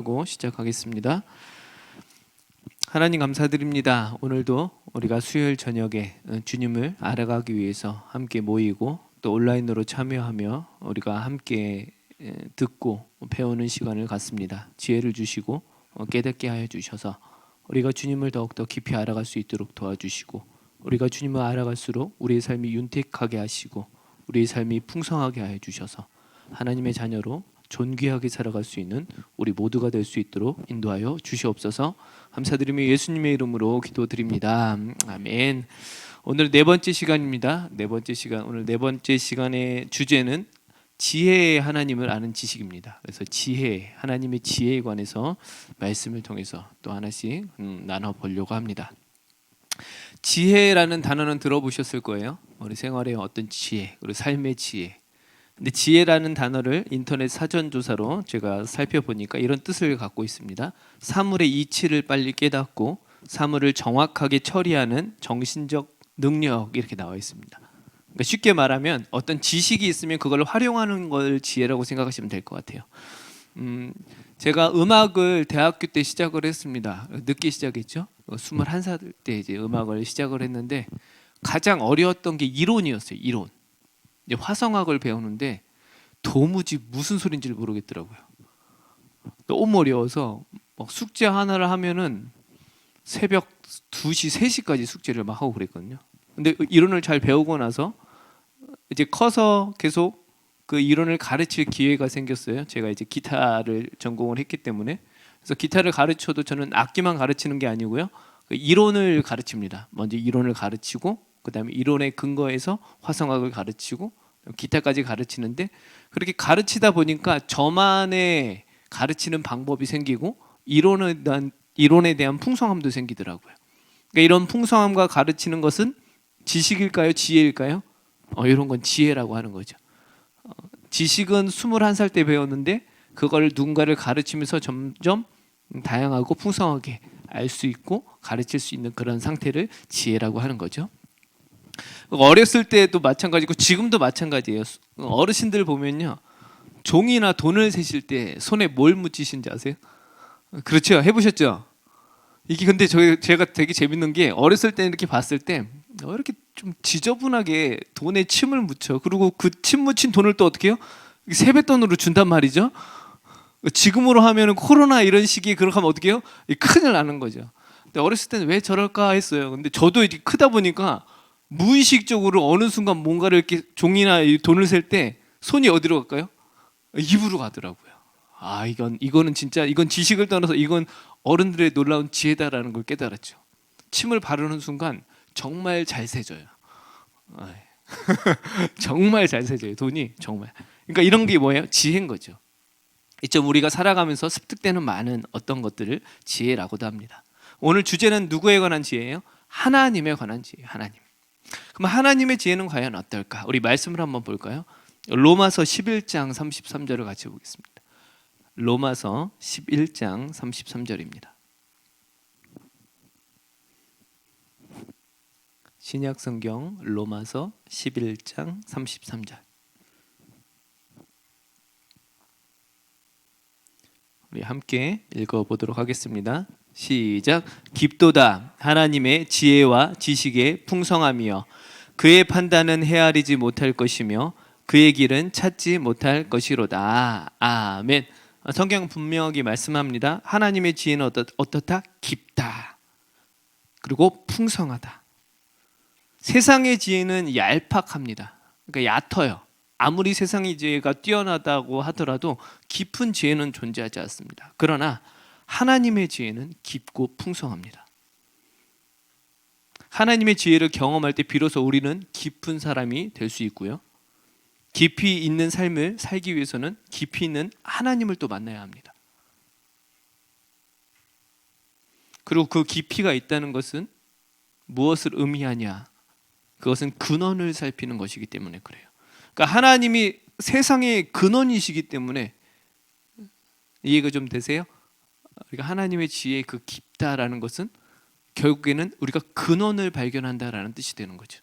하고 시작하겠습니다. 하나님 감사드립니다. 오늘도 우리가 수요일 저녁에 주님을 알아가기 위해서 함께 모이고 또 온라인으로 참여하며 우리가 함께 듣고 배우는 시간을 갖습니다. 지혜를 주시고 깨닫게 하여 주셔서 우리가 주님을 더욱더 깊이 알아갈 수 있도록 도와주시고 우리가 주님을 알아갈수록 우리의 삶이 윤택하게 하시고 우리의 삶이 풍성하게 하여 주셔서 하나님의 자녀로 존귀하게 살아갈 수 있는 우리 모두가 될 수 있도록 인도하여 주시옵소서. 감사드리며 예수님의 이름으로 기도드립니다. 아멘. 오늘 네 번째 시간입니다. 오늘 네 번째 시간의 주제는 지혜의 하나님을 아는 지식입니다. 그래서 지혜, 하나님의 지혜에 관해서 말씀을 통해서 또 하나씩 나눠보려고 합니다. 지혜라는 단어는 들어보셨을 거예요. 우리 생활의 어떤 지혜, 그리고 삶의 지혜. 근데 지혜라는 단어를 인터넷 사전 조사로 제가 살펴보니까 이런 뜻을 갖고 있습니다. 사물의 이치를 빨리 깨닫고 사물을 정확하게 처리하는 정신적 능력, 이렇게 나와 있습니다. 그러니까 쉽게 말하면 어떤 지식이 있으면 그걸 활용하는 걸 지혜라고 생각하시면 될 것 같아요. 제가 음악을 대학교 때 시작을 했습니다. 늦게 시작했죠. 21살 때 이제 음악을 시작을 했는데 가장 어려웠던 게 이론이었어요. 이론. 화성학을 배우는데 도무지 무슨 소린지를 모르겠더라고요. 너무 어려워서 숙제 하나를 하면은 새벽 2시, 3시까지 숙제를 막 하고 그랬거든요. 근데 이론을 잘 배우고 나서 이제 커서 계속 그 이론을 가르칠 기회가 생겼어요. 제가 이제 기타를 전공을 했기 때문에. 그래서 기타를 가르쳐도 저는 악기만 가르치는 게 아니고요. 그 이론을 가르칩니다. 먼저 이론을 가르치고 그다음에 이론에 근거해서 화성학을 가르치고 기타까지 가르치는데 그렇게 가르치다 보니까 저만의 가르치는 방법이 생기고 이론에 대한 풍성함도 생기더라고요. 그러니까 이런 풍성함과 가르치는 것은 지식일까요? 지혜일까요? 이런 건 지혜라고 하는 거죠. 지식은 21살 때 배웠는데 그걸 누군가를 가르치면서 점점 다양하고 풍성하게 알 수 있고 가르칠 수 있는 그런 상태를 지혜라고 하는 거죠. 어렸을 때도 마찬가지고 지금도 마찬가지예요. 어르신들 보면요, 종이나 돈을 세실 때 손에 뭘 묻히신지 아세요? 그렇죠? 해보셨죠? 이게 근데 제가 되게 재밌는 게 어렸을 때 이렇게 봤을 때 이렇게 좀 지저분하게 돈에 침을 묻혀. 그리고 그 침 묻힌 돈을 또 어떻게 해요? 세뱃돈으로 준단 말이죠. 지금으로 하면은 코로나 이런 시기에 그렇게 하면 어떻게 해요? 큰일 나는 거죠. 근데 어렸을 때는 왜 저럴까 했어요. 근데 저도 이제 크다 보니까 무의식적으로 어느 순간 뭔가를 이렇게 종이나 돈을 셀 때 손이 어디로 갈까요? 입으로 가더라고요. 이거는 진짜 이건 지식을 떠나서 이건 어른들의 놀라운 지혜다라는 걸 깨달았죠. 침을 바르는 순간 정말 잘 세져요. 정말 잘 세져요. 돈이 정말. 그러니까 이런 게 뭐예요? 지혜인 거죠. 이점 우리가 살아가면서 습득되는 많은 어떤 것들을 지혜라고도 합니다. 오늘 주제는 누구에 관한 지혜예요? 하나님에 관한 지혜예요. 하나님. 그럼 하나님의 지혜는 과연 어떨까? 우리 말씀을 한번 볼까요? 로마서 11장 33절을 같이 보겠습니다. 로마서 11장 33절입니다. 신약성경 로마서 11장 33절. 우리 함께 읽어보도록 하겠습니다. 시작. 깊도다 하나님의 지혜와 지식의 풍성함이여 그의 판단은 헤아리지 못할 것이며 그의 길은 찾지 못할 것이로다. 아멘. 성경 분명하게 말씀합니다. 하나님의 지혜는 어떻다? 깊다. 그리고 풍성하다. 세상의 지혜는 얄팍합니다. 그러니까 얕아요. 아무리 세상의 지혜가 뛰어나다고 하더라도 깊은 지혜는 존재하지 않습니다. 그러나 하나님의 지혜는 깊고 풍성합니다. 하나님의 지혜를 경험할 때 비로소 우리는 깊은 사람이 될 수 있고요. 깊이 있는 삶을 살기 위해서는 깊이 있는 하나님을 또 만나야 합니다. 그리고 그 깊이가 있다는 것은 무엇을 의미하냐? 그것은 근원을 살피는 것이기 때문에 그래요. 그러니까 하나님이 세상의 근원이시기 때문에 이해가 좀 되세요? 그러니까 하나님의 지혜의 그 깊다라는 것은 결국에는 우리가 근원을 발견한다라는 뜻이 되는 거죠.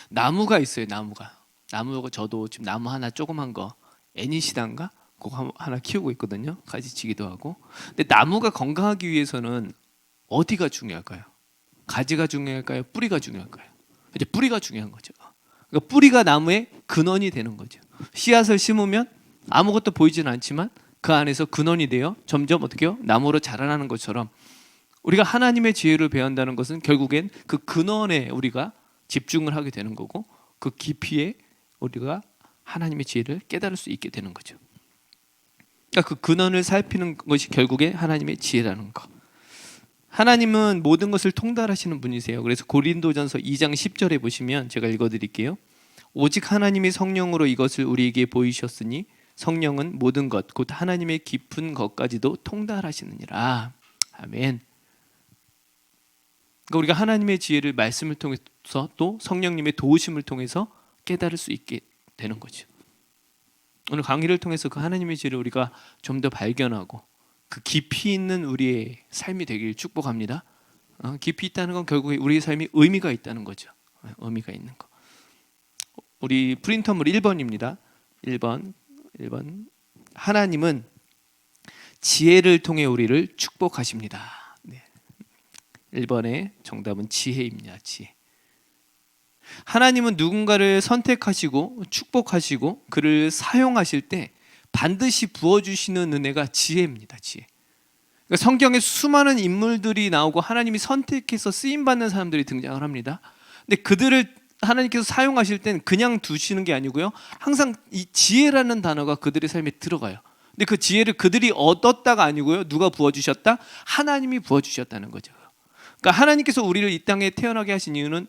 나무가 있어요. 나무가 저도 지금 나무 하나 조그만 거 애니시단가 꼭 하나 키우고 있거든요. 가지치기도 하고. 근데 나무가 건강하기 위해서는 어디가 중요할까요? 가지가 중요할까요? 뿌리가 중요할까요? 이제 뿌리가 중요한 거죠. 그러니까 뿌리가 나무의 근원이 되는 거죠. 씨앗을 심으면 아무것도 보이지는 않지만 그 안에서 근원이 되어 점점 어떻게요? 나무로 자라나는 것처럼 우리가 하나님의 지혜를 배운다는 것은 결국엔 그 근원에 우리가 집중을 하게 되는 거고 그 깊이에 우리가 하나님의 지혜를 깨달을 수 있게 되는 거죠. 그러니까 그 근원을 살피는 것이 결국에 하나님의 지혜라는 거. 하나님은 모든 것을 통달하시는 분이세요. 그래서 고린도전서 2장 10절에 보시면 제가 읽어드릴게요. 오직 하나님이 성령으로 이것을 우리에게 보이셨으니 성령은 모든 것 곧 하나님의 깊은 것까지도 통달하시느니라. 아멘. 그러니까 우리가 하나님의 지혜를 말씀을 통해서 또 성령님의 도우심을 통해서 깨달을 수 있게 되는 거죠. 오늘 강의를 통해서 그 하나님의 지혜를 우리가 좀 더 발견하고 그 깊이 있는 우리의 삶이 되길 축복합니다. 깊이 있다는 건 결국에 우리의 삶이 의미가 있다는 거죠. 의미가 있는 거. 우리 프린터물 1번입니다. 1번 하나님은 지혜를 통해 우리를 축복하십니다. 네. 1번의 정답은 지혜입니다. 지혜. 하나님은 누군가를 선택하시고 축복하시고 그를 사용하실 때 반드시 부어주시는 은혜가 지혜입니다. 지혜. 그러니까 성경에 수많은 인물들이 나오고 하나님이 선택해서 쓰임받는 사람들이 등장을 합니다. 근데 그들을 하나님께서 사용하실 땐 그냥 두시는 게 아니고요. 항상 이 지혜라는 단어가 그들의 삶에 들어가요. 근데 그 지혜를 그들이 얻었다가 아니고요. 누가 부어주셨다? 하나님이 부어주셨다는 거죠. 그러니까 하나님께서 우리를 이 땅에 태어나게 하신 이유는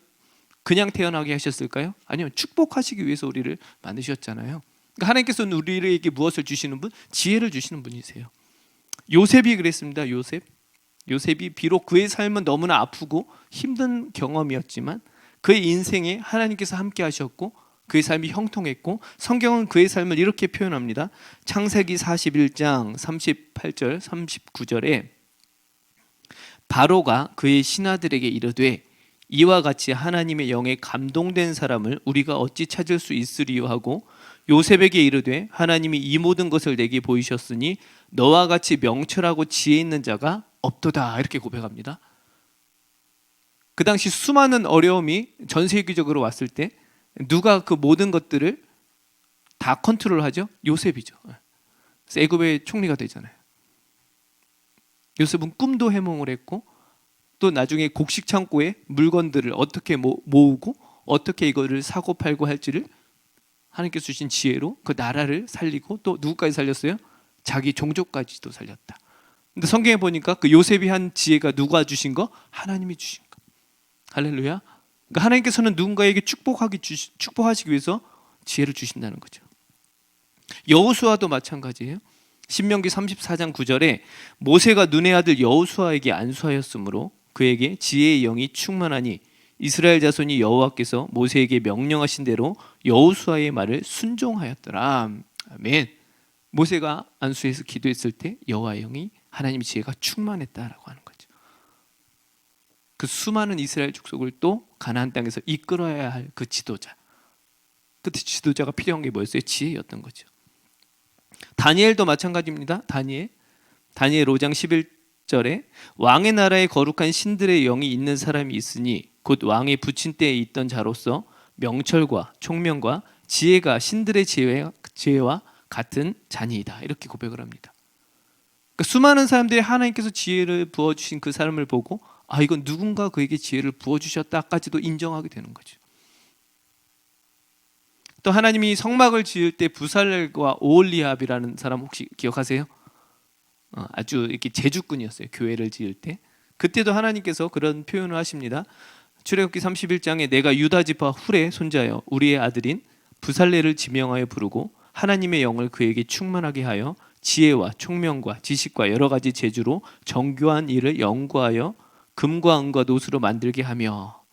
그냥 태어나게 하셨을까요? 아니요. 축복하시기 위해서 우리를 만드셨잖아요. 그러니까 하나님께서는 우리에게 무엇을 주시는 분? 지혜를 주시는 분이세요. 요셉이 그랬습니다. 요셉이 비록 그의 삶은 너무나 아프고 힘든 경험이었지만 그의 인생에 하나님께서 함께 하셨고 그의 삶이 형통했고 성경은 그의 삶을 이렇게 표현합니다. 창세기 41장 38절 39절에 바로가 그의 신하들에게 이르되 이와 같이 하나님의 영에 감동된 사람을 우리가 어찌 찾을 수 있으리요 하고 요셉에게 이르되 하나님이 이 모든 것을 내게 보이셨으니 너와 같이 명철하고 지혜 있는 자가 없도다 이렇게 고백합니다. 그 당시 수많은 어려움이 전 세계적으로 왔을 때 누가 그 모든 것들을 다 컨트롤하죠? 요셉이죠. 그래서 애굽의 총리가 되잖아요. 요셉은 꿈도 해몽을 했고 또 나중에 곡식 창고에 물건들을 어떻게 모으고 어떻게 이거를 사고 팔고 할지를 하나님께서 주신 지혜로 그 나라를 살리고 또 누구까지 살렸어요? 자기 종족까지도 살렸다. 근데 성경에 보니까 그 요셉이 한 지혜가 누가 주신 거? 하나님이 주신 거. 할렐루야. 그러니까 하나님께서는 누군가에게 축복하시기 위해서 지혜를 주신다는 거죠. 여호수아도 마찬가지예요. 신명기 34장 9절에 모세가 눈의 아들 여호수아에게 안수하였으므로 그에게 지혜의 영이 충만하니 이스라엘 자손이 여호와께서 모세에게 명령하신 대로 여호수아의 말을 순종하였더라. 아멘. 모세가 안수해서 기도했을 때 여호와의 영이 하나님의 지혜가 충만했다라고 하는 거죠. 그 수많은 이스라엘 족속을 또 가나안 땅에서 이끌어야 할 그 지도자. 그 지도자가 필요한 게 뭐였어요? 지혜였던 거죠. 다니엘도 마찬가지입니다. 다니엘 5장 11절에 왕의 나라에 거룩한 신들의 영이 있는 사람이 있으니 곧 왕의 부친 때에 있던 자로서 명철과 총명과 지혜가 신들의 지혜와 같은 자니이다. 이렇게 고백을 합니다. 그러니까 수많은 사람들이 하나님께서 지혜를 부어주신 그 사람을 보고 이건 누군가 그에게 지혜를 부어주셨다까지도 인정하게 되는 거죠. 또 하나님이 성막을 지을 때 부살렐과 오홀리압이라는 사람 혹시 기억하세요? 아주 이렇게 제주꾼이었어요. 교회를 지을 때. 그때도 하나님께서 그런 표현을 하십니다. 출애굽기 31장에 내가 유다 지파 훌의 손자여 우리의 아들인 부살렐을 지명하여 부르고 하나님의 영을 그에게 충만하게 하여 지혜와 총명과 지식과 여러 가지 재주로 정교한 일을 연구하여 금과 은과 노수로 만들게 하며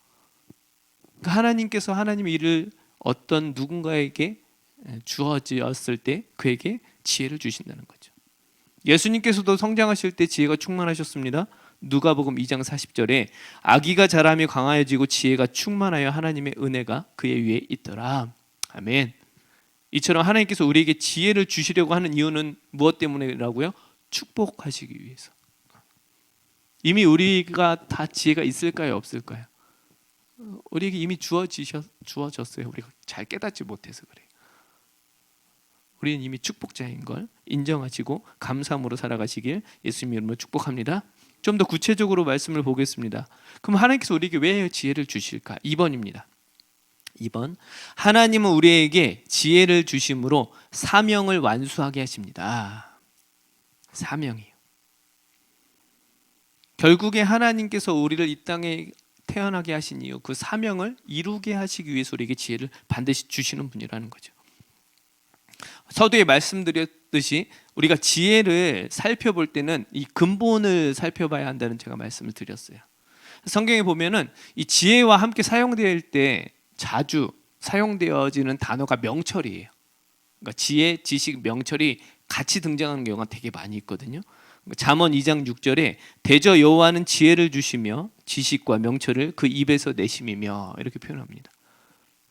그러니까 하나님께서 하나님의 일을 어떤 누군가에게 주어졌을 때 그에게 지혜를 주신다는 거죠. 예수님께서도 성장하실 때 지혜가 충만하셨습니다. 누가복음 2장 40절에 아기가 자라며 강하여지고 지혜가 충만하여 하나님의 은혜가 그의 위에 있더라. 아멘. 이처럼 하나님께서 우리에게 지혜를 주시려고 하는 이유는 무엇 때문이라고요? 축복하시기 위해서. 이미 우리가 다 지혜가 있을까요, 없을까요? 우리에게 이미 주어졌어요. 우리가 잘 깨닫지 못해서 그래요. 우리는 이미 축복자인 걸 인정하시고 감사함으로 살아가시길 예수님 이름으로 축복합니다. 좀 더 구체적으로 말씀을 보겠습니다. 그럼 하나님께서 우리에게 왜 지혜를 주실까? 2번입니다. 2번, 하나님은 우리에게 지혜를 주심으로 사명을 완수하게 하십니다. 사명이요. 결국에 하나님께서 우리를 이 땅에 태어나게 하신 이유, 그 사명을 이루게 하시기 위해서 우리에게 지혜를 반드시 주시는 분이라는 거죠. 서두에 말씀드렸듯이 우리가 지혜를 살펴볼 때는 이 근본을 살펴봐야 한다는 제가 말씀을 드렸어요. 성경에 보면은 이 지혜와 함께 사용될 때 자주 사용되어지는 단어가 명철이에요. 그러니까 지혜, 지식, 명철이 같이 등장하는 경우가 되게 많이 있거든요. 잠언 2장 6절에 대저 여호와는 지혜를 주시며 지식과 명철을 그 입에서 내심이며 이렇게 표현합니다.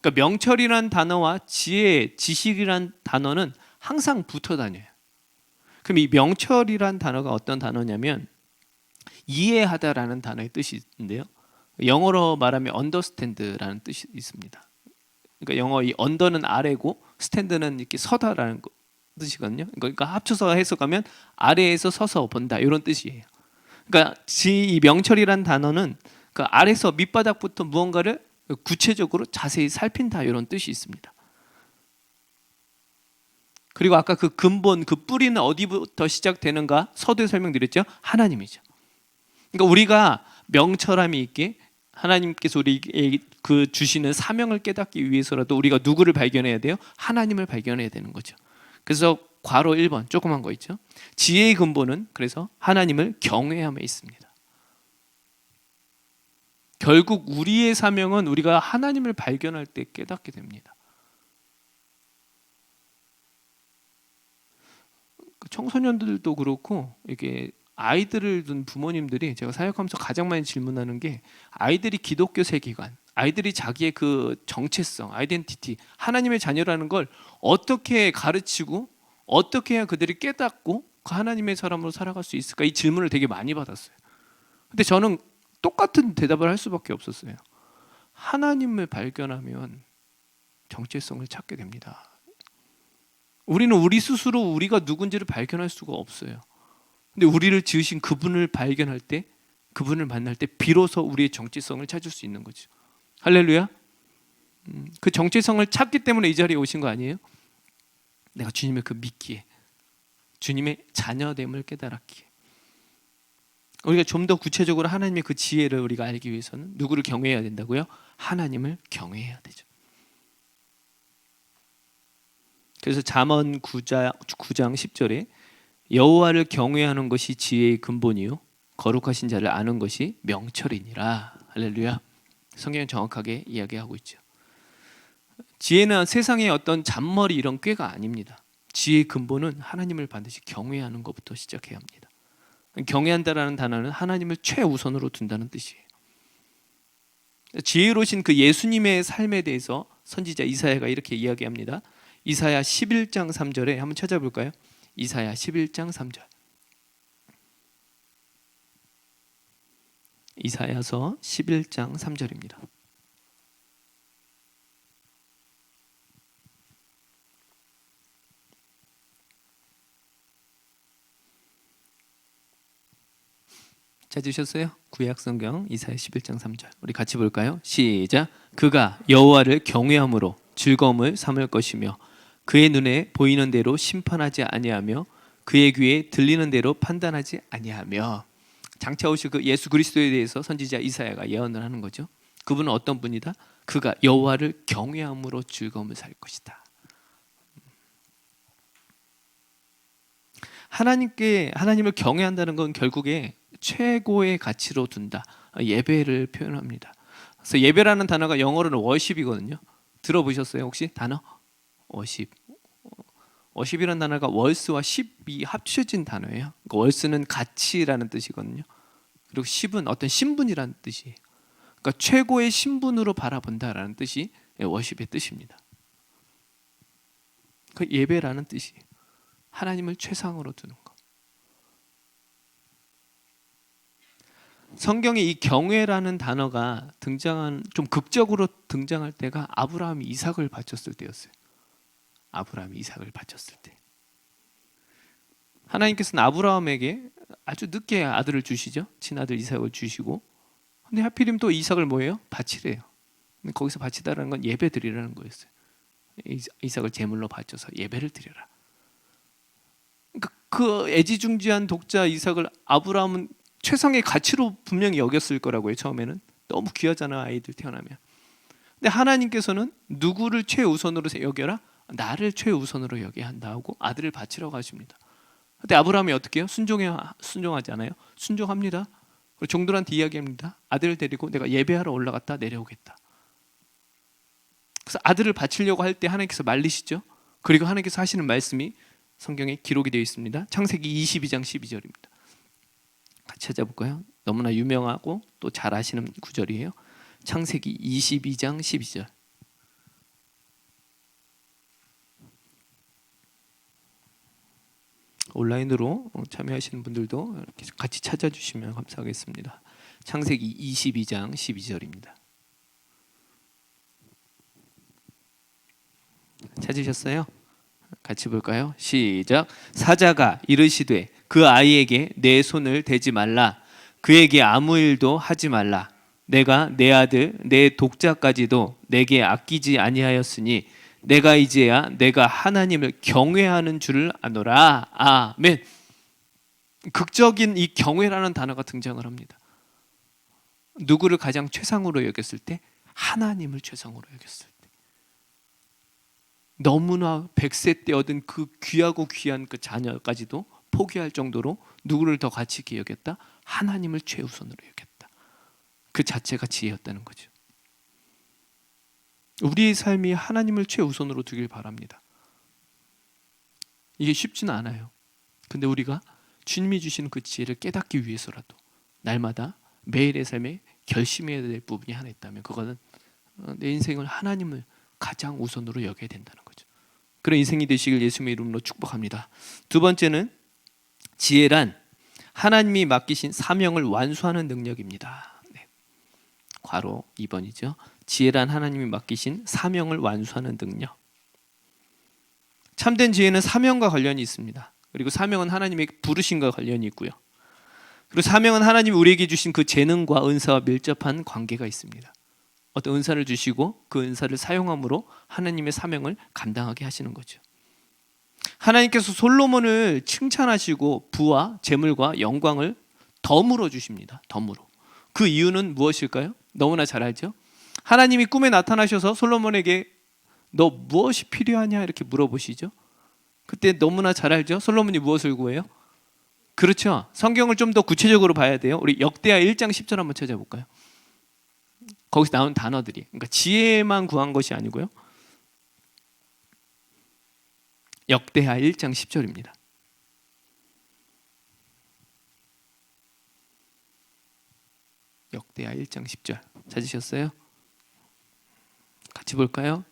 그러니까 명철이란 단어와 지혜, 지식이란 단어는 항상 붙어 다녀요. 그럼 이 명철이란 단어가 어떤 단어냐면 이해하다라는 단어의 뜻인데요. 영어로 말하면 understand라는 뜻이 있습니다. 그러니까 영어 이 under는 아래고 stand는 이렇게 서다라는 뜻이거든요. 그러니까 합쳐서 해석하면 아래에서 서서 본다 이런 뜻이에요. 그러니까 이 명철이란 단어는 그 아래서 밑바닥부터 무언가를 구체적으로 자세히 살핀다 이런 뜻이 있습니다. 그리고 아까 그 근본, 그 뿌리는 어디부터 시작되는가 서두에 설명드렸죠. 하나님이죠. 그러니까 우리가 명철함이 있게 하나님께서 우리에게 그 주시는 사명을 깨닫기 위해서라도 우리가 누구를 발견해야 돼요? 하나님을 발견해야 되는 거죠. 그래서 괄호 1번 조그만 거 있죠. 지혜의 근본은 그래서 하나님을 경외함에 있습니다. 결국 우리의 사명은 우리가 하나님을 발견할 때 깨닫게 됩니다. 청소년들도 그렇고 이게 아이들을 둔 부모님들이 제가 사역하면서 가장 많이 질문하는 게 아이들이 기독교 세계관, 아이들이 자기의 그 정체성, 아이덴티티, 하나님의 자녀라는 걸 어떻게 가르치고 어떻게 해야 그들이 깨닫고 그 하나님의 사람으로 살아갈 수 있을까? 이 질문을 되게 많이 받았어요. 근데 저는 똑같은 대답을 할 수밖에 없었어요. 하나님을 발견하면 정체성을 찾게 됩니다. 우리는 우리 스스로 우리가 누군지를 발견할 수가 없어요. 근데 우리를 지으신 그분을 발견할 때, 그분을 만날 때 비로소 우리의 정체성을 찾을 수 있는 거죠. 할렐루야. 그 정체성을 찾기 때문에 이 자리에 오신 거 아니에요? 내가 주님의 그 믿기에, 주님의 자녀됨을 깨달았기에. 우리가 좀 더 구체적으로 하나님의 그 지혜를 우리가 알기 위해서는 누구를 경외해야 된다고요? 하나님을 경외해야 되죠. 그래서 잠언 9장 10절에 여호와를 경외하는 것이 지혜의 근본이요 거룩하신 자를 아는 것이 명철이니라. 할렐루야. 성경은 정확하게 이야기하고 있죠. 지혜는 세상의 어떤 잔머리 이런 꾀가 아닙니다. 지혜의 근본은 하나님을 반드시 경외하는 것부터 시작해야 합니다. 경외한다라는 단어는 하나님을 최우선으로 둔다는 뜻이에요. 지혜로우신 그 예수님의 삶에 대해서 선지자 이사야가 이렇게 이야기합니다. 이사야 11장 3절에 한번 찾아볼까요? 이사야 11장 3절. 이사야서 11장 3절입니다. 찾으셨어요? 구약성경 이사야 11장 3절. 우리 같이 볼까요? 시작. 그가 여호와를 경외함으로 즐거움을 삼을 것이며 그의 눈에 보이는 대로 심판하지 아니하며 그의 귀에 들리는 대로 판단하지 아니하며. 장차 오실 그 예수 그리스도에 대해서 선지자 이사야가 예언을 하는 거죠. 그분은 어떤 분이다? 그가 여호와를 경외함으로 즐거움을 살 것이다. 하나님을 경외한다는 건 결국에 최고의 가치로 둔다. 예배를 표현합니다. 그래서 예배라는 단어가 영어로는 워십이거든요. 들어보셨어요 혹시 단어? 워십. 워십이라는 단어가 월스와 십이 합쳐진 단어예요. 그러니까 월스는 가치라는 뜻이거든요. 그리고 십은 어떤 신분이라는 뜻이에요. 그러니까 최고의 신분으로 바라본다라는 뜻이 워십의 뜻입니다. 그 예배라는 뜻이에요. 하나님을 최상으로 두는 것. 성경에 이 경외라는 단어가 좀 극적으로 등장할 때가 아브라함이 이삭을 바쳤을 때였어요. 아브라함이 이삭을 바쳤을 때. 하나님께서는 아브라함에게 아주 늦게 아들을 주시죠. 친아들 이삭을 주시고. 근데 하필이면 또 이삭을 뭐예요? 바치래요. 거기서 바치다라는 건 예배 드리라는 거였어요. 이삭을 제물로 바쳐서 예배를 드려라. 그 애지중지한 독자 이삭을 아브라함은 최상의 가치로 분명히 여겼을 거라고요. 처음에는 너무 귀하잖아, 아이들 태어나면. 근데 하나님께서는 누구를 최우선으로 여겨라? 나를 최우선으로 여겨야 한다 하고 아들을 바치라고 하십니다. 근데 아브라함이 어떻게 해요? 순종하지 않아요? 순종합니다. 그리고 종들한테 이야기합니다. 아들을 데리고 내가 예배하러 올라갔다 내려오겠다. 그래서 아들을 바치려고 할 때 하나님께서 말리시죠. 그리고 하나님께서 하시는 말씀이 성경에 기록이 되어 있습니다. 창세기 22장 12절입니다. 같이 찾아볼까요? 너무나 유명하고 또 잘 아시는 구절이에요. 창세기 22장 12절. 온라인으로 참여하시는 분들도 이렇게 같이 찾아주시면 감사하겠습니다. 창세기 22장 12절입니다. 찾으셨어요? 같이 볼까요? 시작. 사자가 이르시되 그 아이에게 내 손을 대지 말라. 그에게 아무 일도 하지 말라. 내가 내 아들 내 독자까지도 내게 아끼지 아니하였으니 내가 이제야 내가 하나님을 경외하는 줄을 아노라. 아멘. 극적인 이 경외라는 단어가 등장을 합니다. 누구를 가장 최상으로 여겼을 때? 하나님을 최상으로 여겼을 때. 너무나 100세 때 얻은 그 귀하고 귀한 그 자녀까지도 포기할 정도로 누구를 더 가치 있게 여겼다? 하나님을 최우선으로 여겼다. 그 자체가 지혜였다는 거죠. 우리의 삶이 하나님을 최우선으로 두길 바랍니다. 이게 쉽지는 않아요. 근데 우리가 주님이 주시는 그 지혜를 깨닫기 위해서라도 날마다 매일의 삶에 결심해야 될 부분이 하나 있다면 그거는 내 인생을 하나님을 가장 우선으로 여겨야 된다는 거죠. 그런 인생이 되시길 예수님의 이름으로 축복합니다. 두 번째는 지혜란 하나님이 맡기신 사명을 완수하는 능력입니다. 네. 괄호 2번이죠. 지혜란 하나님이 맡기신 사명을 완수하는 능력. 참된 지혜는 사명과 관련이 있습니다. 그리고 사명은 하나님의 부르심과 관련이 있고요. 그리고 사명은 하나님이 우리에게 주신 그 재능과 은사와 밀접한 관계가 있습니다. 어떤 은사를 주시고 그 은사를 사용함으로 하나님의 사명을 감당하게 하시는 거죠. 하나님께서 솔로몬을 칭찬하시고 부와 재물과 영광을 덤으로 주십니다. 덤으로. 그 이유는 무엇일까요? 너무나 잘 알죠? 하나님이 꿈에 나타나셔서 솔로몬에게 너 무엇이 필요하냐 이렇게 물어보시죠. 그때 너무나 잘 알죠? 솔로몬이 무엇을 구해요? 그렇죠. 성경을 좀 더 구체적으로 봐야 돼요. 우리 역대하 1장 10절 한번 찾아볼까요? 거기서 나온 단어들이, 그러니까 지혜만 구한 것이 아니고요. 역대하 1장 10절입니다. 역대하 1장 10절 찾으셨어요? 같이 볼까요?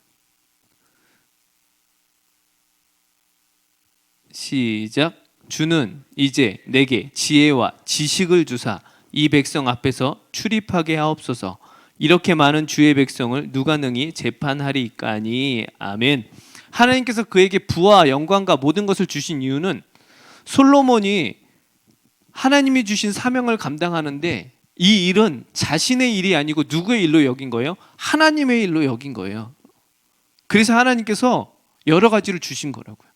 시작. 주는 이제 내게 지혜와 지식을 주사 이 백성 앞에서 출입하게 하옵소서. 이렇게 많은 주의 백성을 누가 능히 재판하리까니. 아멘. 하나님께서 그에게 부와 영광과 모든 것을 주신 이유는 솔로몬이 하나님이 주신 사명을 감당하는데 이 일은 자신의 일이 아니고 누구의 일로 여긴 거예요? 하나님의 일로 여긴 거예요. 그래서 하나님께서 여러 가지를 주신 거라고요.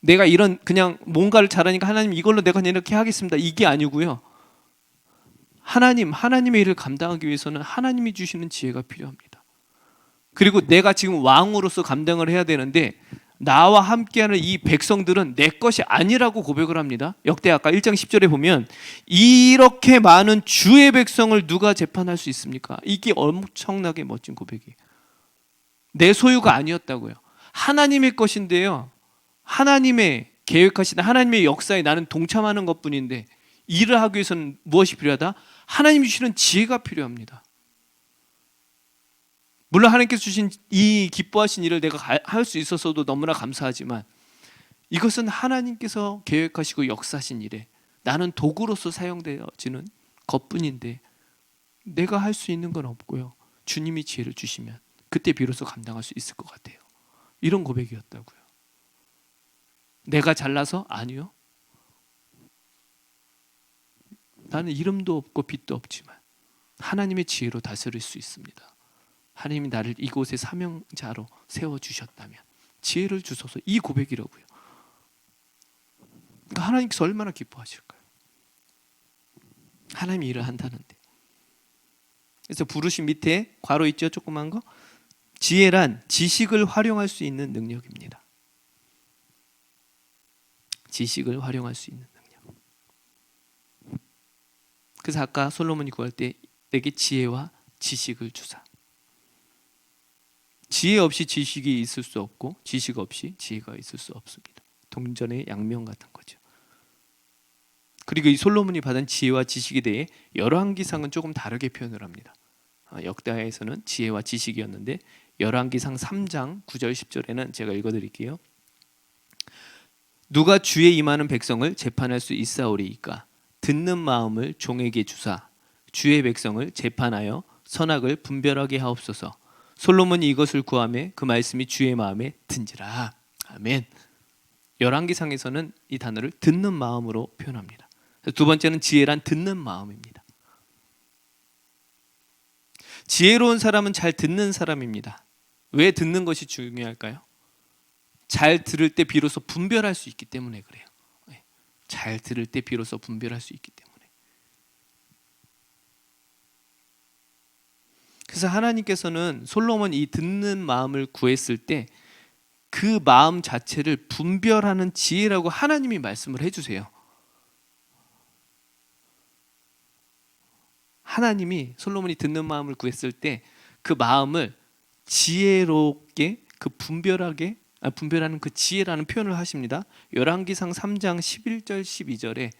내가 이런 그냥 뭔가를 잘하니까 하나님 이걸로 내가 이렇게 하겠습니다. 이게 아니고요. 하나님의 일을 감당하기 위해서는 하나님이 주시는 지혜가 필요합니다. 그리고 내가 지금 왕으로서 감당을 해야 되는데 나와 함께하는 이 백성들은 내 것이 아니라고 고백을 합니다. 역대하가 1장 10절에 보면 이렇게 많은 주의 백성을 누가 재판할 수 있습니까? 이게 엄청나게 멋진 고백이에요. 내 소유가 아니었다고요. 하나님의 것인데요. 하나님의 계획하시는 하나님의 역사에 나는 동참하는 것뿐인데 일을 하기 위해서는 무엇이 필요하다? 하나님이 주시는 지혜가 필요합니다. 물론 하나님께서 주신 이 기뻐하신 일을 내가 할 수 있어서도 너무나 감사하지만 이것은 하나님께서 계획하시고 역사하신 일에 나는 도구로서 사용되어지는 것뿐인데 내가 할 수 있는 건 없고요. 주님이 지혜를 주시면 그때 비로소 감당할 수 있을 것 같아요. 이런 고백이었다고요. 내가 잘나서? 아니요. 나는 이름도 없고 빛도 없지만 하나님의 지혜로 다스릴 수 있습니다. 하나님이 나를 이곳의 사명자로 세워주셨다면 지혜를 주소서, 이 고백이라고요. 그러니까 하나님께서 얼마나 기뻐하실까요? 하나님이 일을 한다는데. 그래서 부르심 밑에 괄호 있죠? 조그만 거. 지혜란 지식을 활용할 수 있는 능력입니다. 지식을 활용할 수 있는 능력. 그래서 아까 솔로몬이 구할 때 내게 지혜와 지식을 주사. 지혜 없이 지식이 있을 수 없고 지식 없이 지혜가 있을 수 없습니다. 동전의 양면 같은 거죠. 그리고 이 솔로몬이 받은 지혜와 지식에 대해 열왕기상은 조금 다르게 표현을 합니다. 역대하에서는 지혜와 지식이었는데 열왕기상 3장 9절 10절에는 제가 읽어드릴게요. 누가 주의 임하는 백성을 재판할 수 있사오리이까 듣는 마음을 종에게 주사 주의 백성을 재판하여 선악을 분별하게 하옵소서. 솔로몬이 이것을 구하매 그 말씀이 주의 마음에 든지라. 아멘. 열왕기상에서는 이 단어를 듣는 마음으로 표현합니다. 두 번째는 지혜란 듣는 마음입니다. 지혜로운 사람은 잘 듣는 사람입니다. 왜 듣는 것이 중요할까요? 잘 들을 때 비로소 분별할 수 있기 때문에 그래요. 잘 들을 때 비로소 분별할 수 있기 때문에. 그래서 하나님께서는 솔로몬 이 듣는 마음을 구했을 때 그 마음 자체를 분별하는 지혜라고 하나님이 말씀을 해주세요. 하나님이 솔로몬이 듣는 마음을 구했을 때 그 마음을 지혜롭게 그 분별하는 그 지혜라는 표현을 하십니다. 열왕기상 3장 11절 12절에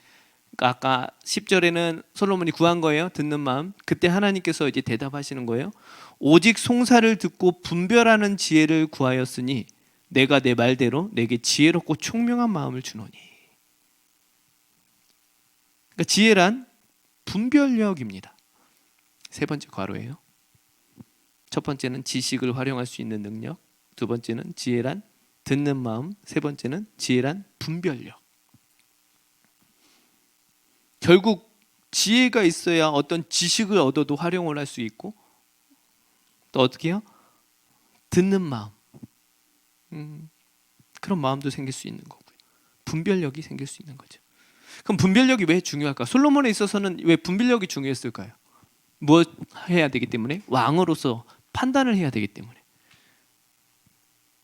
아까 10절에는 솔로몬이 구한 거예요. 듣는 마음. 그때 하나님께서 이제 대답하시는 거예요. 오직 송사를 듣고 분별하는 지혜를 구하였으니 내가 내 말대로 내게 지혜롭고 총명한 마음을 주노니. 그러니까 지혜란 분별력입니다. 세 번째 괄호예요. 첫 번째는 지식을 활용할 수 있는 능력, 두 번째는 지혜란 듣는 마음, 세 번째는 지혜란 분별력. 결국 지혜가 있어야 어떤 지식을 얻어도 활용을 할 수 있고 또 어떻게 해요? 듣는 마음, 그런 마음도 생길 수 있는 거고요. 분별력이 생길 수 있는 거죠. 그럼 분별력이 왜 중요할까? 솔로몬에 있어서는 왜 분별력이 중요했을까요? 무엇 해야 되기 때문에? 왕으로서 판단을 해야 되기 때문에.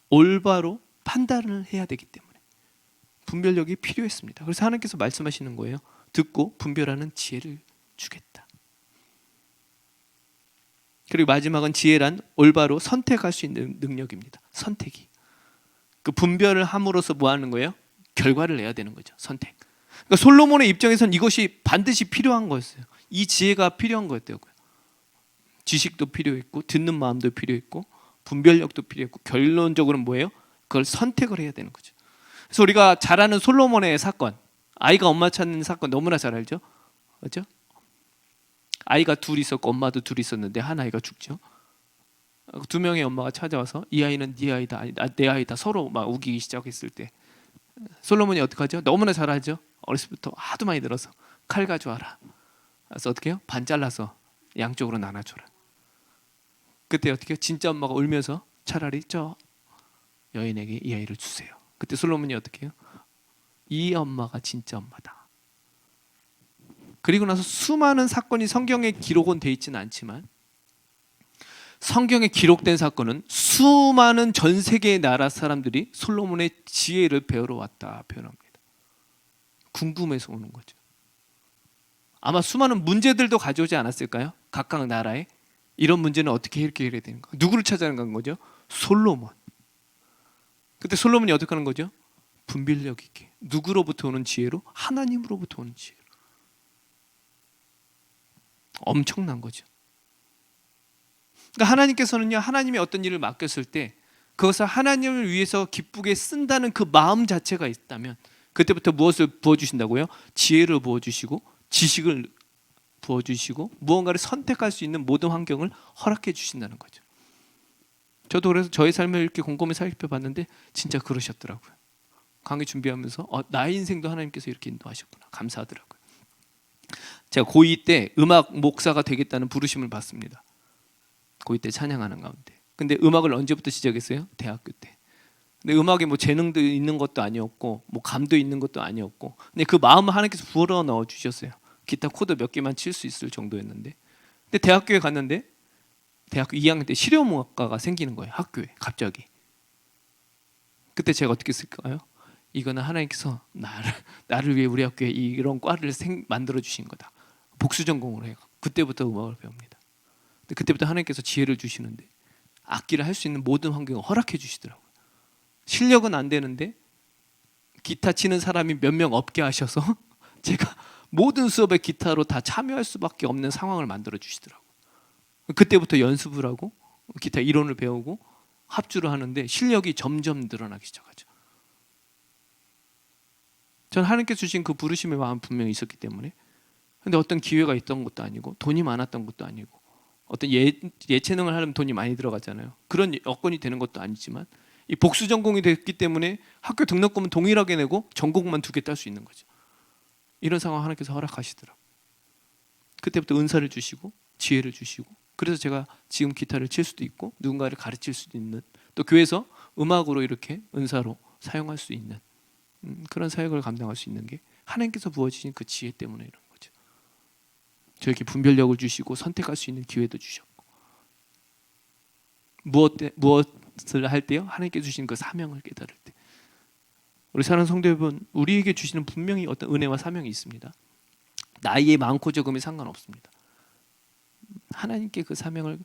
올바로 판단을 해야 되기 때문에 분별력이 필요했습니다. 그래서 하나님께서 말씀하시는 거예요. 듣고 분별하는 지혜를 주겠다. 그리고 마지막은 지혜란 올바로 선택할 수 있는 능력입니다. 선택이. 그 분별을 함으로써 뭐 하는 거예요? 결과를 내야 되는 거죠. 선택. 그러니까 솔로몬의 입장에서는 이것이 반드시 필요한 거였어요. 이 지혜가 필요한 거였다고요. 지식도 필요했고 듣는 마음도 필요했고 분별력도 필요했고 결론적으로는 뭐예요? 그걸 선택을 해야 되는 거죠. 그래서 우리가 잘 아는 솔로몬의 사건, 아이가 엄마 찾는 사건 너무나 잘 알죠? 그렇죠? 아이가 둘 있었고 엄마도 둘 있었는데 한 아이가 죽죠. 두 명의 엄마가 찾아와서 이 아이는 네 아이다, 내 아이다 서로 막 우기기 시작했을 때 솔로몬이 어떻게 하죠? 너무나 잘 알죠? 어렸을 때부터 하도 많이 들어서 칼 가져와라. 그래서 어떻게 해요? 반 잘라서 양쪽으로 나눠줘라. 그때 어떻게 해요? 진짜 엄마가 울면서 차라리 저 여인에게 이 아이를 주세요. 그때 솔로몬이 어떻게 해요? 이 엄마가 진짜 엄마다. 그리고 나서 수많은 사건이 성경에 기록은 돼 있지는 않지만 성경에 기록된 사건은 수많은 전 세계의 나라 사람들이 솔로몬의 지혜를 배우러 왔다 표현합니다. 궁금해서 오는 거죠. 아마 수많은 문제들도 가져오지 않았을까요? 각각 나라에 이런 문제는 어떻게 해결해야 되는가? 누구를 찾아간 거죠? 솔로몬. 그때 솔로몬이 어떻게 하는 거죠? 분별력 있게. 누구로부터 오는 지혜로? 하나님으로부터 오는 지혜로. 엄청난 거죠. 그러니까 하나님께서는요, 하나님이 어떤 일을 맡겼을 때 그것을 하나님을 위해서 기쁘게 쓴다는 그 마음 자체가 있다면 그때부터 무엇을 부어주신다고요? 지혜를 부어주시고 지식을 부어주시고 무언가를 선택할 수 있는 모든 환경을 허락해 주신다는 거죠. 저도 그래서 저의 삶을 이렇게 곰곰이 살펴봤는데 진짜 그러셨더라고요. 강의 준비하면서 나의 인생도 하나님께서 이렇게 인도하셨구나, 감사하더라고요. 제가 고2 때 음악 목사가 되겠다는 부르심을 받습니다. 고2 때 찬양하는 가운데. 근데 음악을 언제부터 시작했어요? 대학교 때. 근데 음악에 뭐 재능도 있는 것도 아니었고 뭐 감도 있는 것도 아니었고, 근데 그 마음을 하나님께서 불어 넣어 주셨어요. 기타 코드 몇 개만 칠 수 있을 정도였는데, 근데 대학교에 갔는데 대학교 2학년 때 실용음악과가 생기는 거예요. 학교에 갑자기. 그때 제가 어떻게 했을까요? 이거는 하나님께서 나를 위해 우리 학교에 이런 과를 만들어 주신 거다. 복수 전공으로 해요. 그때부터 음악을 배웁니다. 근데 그때부터 하나님께서 지혜를 주시는데 악기를 할 수 있는 모든 환경을 허락해 주시더라고요. 실력은 안 되는데 기타 치는 사람이 몇 명 없게 하셔서 제가 모든 수업에 기타로 다 참여할 수밖에 없는 상황을 만들어 주시더라고요. 그때부터 연습을 하고 기타 이론을 배우고 합주를 하는데 실력이 점점 늘어나기 시작하죠. 전 하나님께 주신 그 부르심의 마음 분명히 있었기 때문에. 근데 어떤 기회가 있던 것도 아니고 돈이 많았던 것도 아니고, 어떤 예체능을 하려면 돈이 많이 들어가잖아요. 그런 여건이 되는 것도 아니지만 이 복수 전공이 됐기 때문에 학교 등록금은 동일하게 내고 전공만 2개 딸 수 있는 거죠. 이런 상황 하나님께서 허락하시더라고요. 그때부터 은사를 주시고 지혜를 주시고, 그래서 제가 지금 기타를 칠 수도 있고 누군가를 가르칠 수도 있는, 또 교회에서 음악으로 이렇게 은사로 사용할 수 있는 그런 사역을 감당할 수 있는 게 하나님께서 부어주신 그 지혜 때문에 이런 거죠. 저에게 분별력을 주시고 선택할 수 있는 기회도 주셨고, 무엇을 할 때요? 하나님께 주신 그 사명을 깨달을 때. 우리 사랑하는 성도 여러분, 우리에게 주시는 분명히 어떤 은혜와 사명이 있습니다. 나이에 많고 적음이 상관없습니다. 하나님께 그 사명을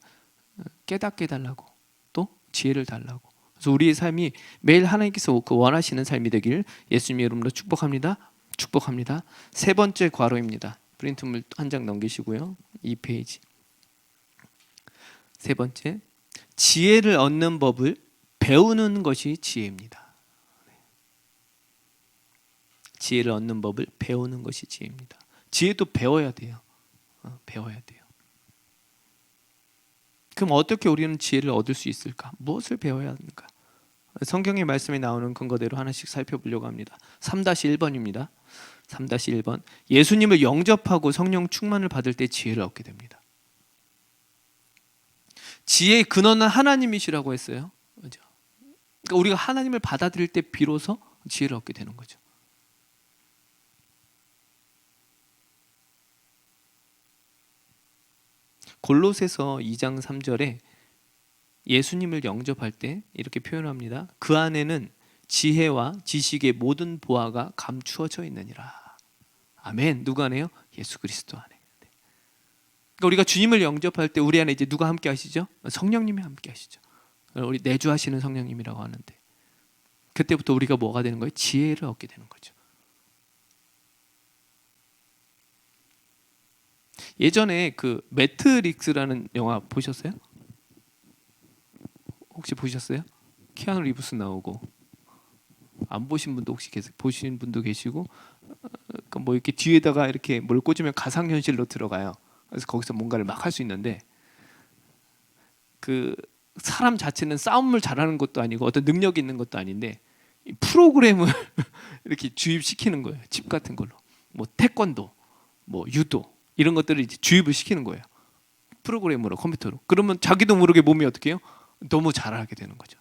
깨닫게 해달라고, 또 지혜를 달라고. 그래서 우리의 삶이 매일 하나님께서 그 원하시는 삶이 되길 예수님의 이름으로 축복합니다. 축복합니다. 3번째 괄호입니다. 프린트물 한 장 넘기시고요. 2페이지. 3번째, 지혜를 얻는 법을 배우는 것이 지혜입니다. 지혜를 얻는 법을 배우는 것이 지혜입니다. 지혜도 배워야 돼요. 배워야 돼요. 그럼 어떻게 우리는 지혜를 얻을 수 있을까? 무엇을 배워야 하는가? 성경의 말씀에 나오는 근거대로 하나씩 살펴보려고 합니다. 3-1번입니다. 3-1번. 예수님을 영접하고 성령 충만을 받을 때 지혜를 얻게 됩니다. 지혜의 근원은 하나님이시라고 했어요. 그렇죠? 그러니까 우리가 하나님을 받아들일 때 비로소 지혜를 얻게 되는 거죠. 골로새서 2장 3절에 예수님을 영접할 때 이렇게 표현합니다. 그 안에는 지혜와 지식의 모든 보화가 감추어져 있느니라. 아멘. 누가 안에요? 예수 그리스도 안에. 그러니까 우리가 주님을 영접할 때 우리 안에 이제 누가 함께 하시죠? 성령님이 함께 하시죠. 우리 내주하시는 성령님이라고 하는데, 그때부터 우리가 뭐가 되는 거예요? 지혜를 얻게 되는 거죠. 예전에 그 매트릭스라는 영화 보셨어요? 혹시 보셨어요? 키아누 리브스 나오고, 안 보신 분도 혹시 보신 분도 계시고, 그러니까 뭐 이렇게 뒤에다가 이렇게 뭘 꽂으면 가상현실로 들어가요. 그래서 거기서 뭔가를 막 할 수 있는데, 그 사람 자체는 싸움을 잘하는 것도 아니고 어떤 능력이 있는 것도 아닌데 이 프로그램을 이렇게 주입시키는 거예요. 칩 같은 걸로. 뭐 태권도, 뭐 유도 이런 것들을 이제 주입을 시키는 거예요. 프로그램으로, 컴퓨터로. 그러면 자기도 모르게 몸이 어떻게 해요? 너무 잘하게 되는 거죠.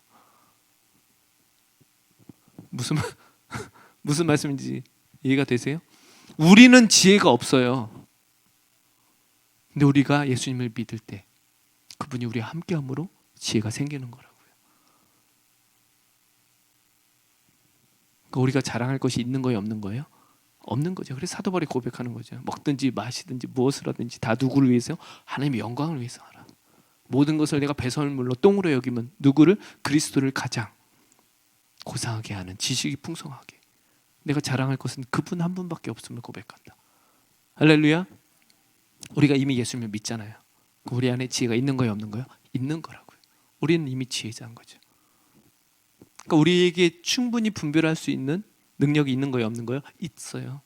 무슨 말씀인지 이해가 되세요? 우리는 지혜가 없어요. 근데 우리가 예수님을 믿을 때 그분이 우리와 함께함으로 지혜가 생기는 거라고요. 그러니까 우리가 자랑할 것이 있는 거예요, 없는 거예요? 없는 거죠. 그래서 사도 바울이 고백하는 거죠. 먹든지 마시든지 무엇을 하든지 다 누구를 위해서요? 하나님의 영광을 위해서 하라. 모든 것을 내가 배설물로 똥으로 여기면 누구를? 그리스도를 가장 고상하게 하는, 지식이 풍성하게. 내가 자랑할 것은 그분 한 분밖에 없음을 고백한다. 할렐루야. 우리가 이미 예수님을 믿잖아요. 우리 안에 지혜가 있는 거예요, 없는 거예요? 있는 거라고요. 우리는 이미 지혜자인 거죠. 그러니까 우리에게 충분히 분별할 수 있는 능력이 있는 거예요, 없는 거예요? 있어요.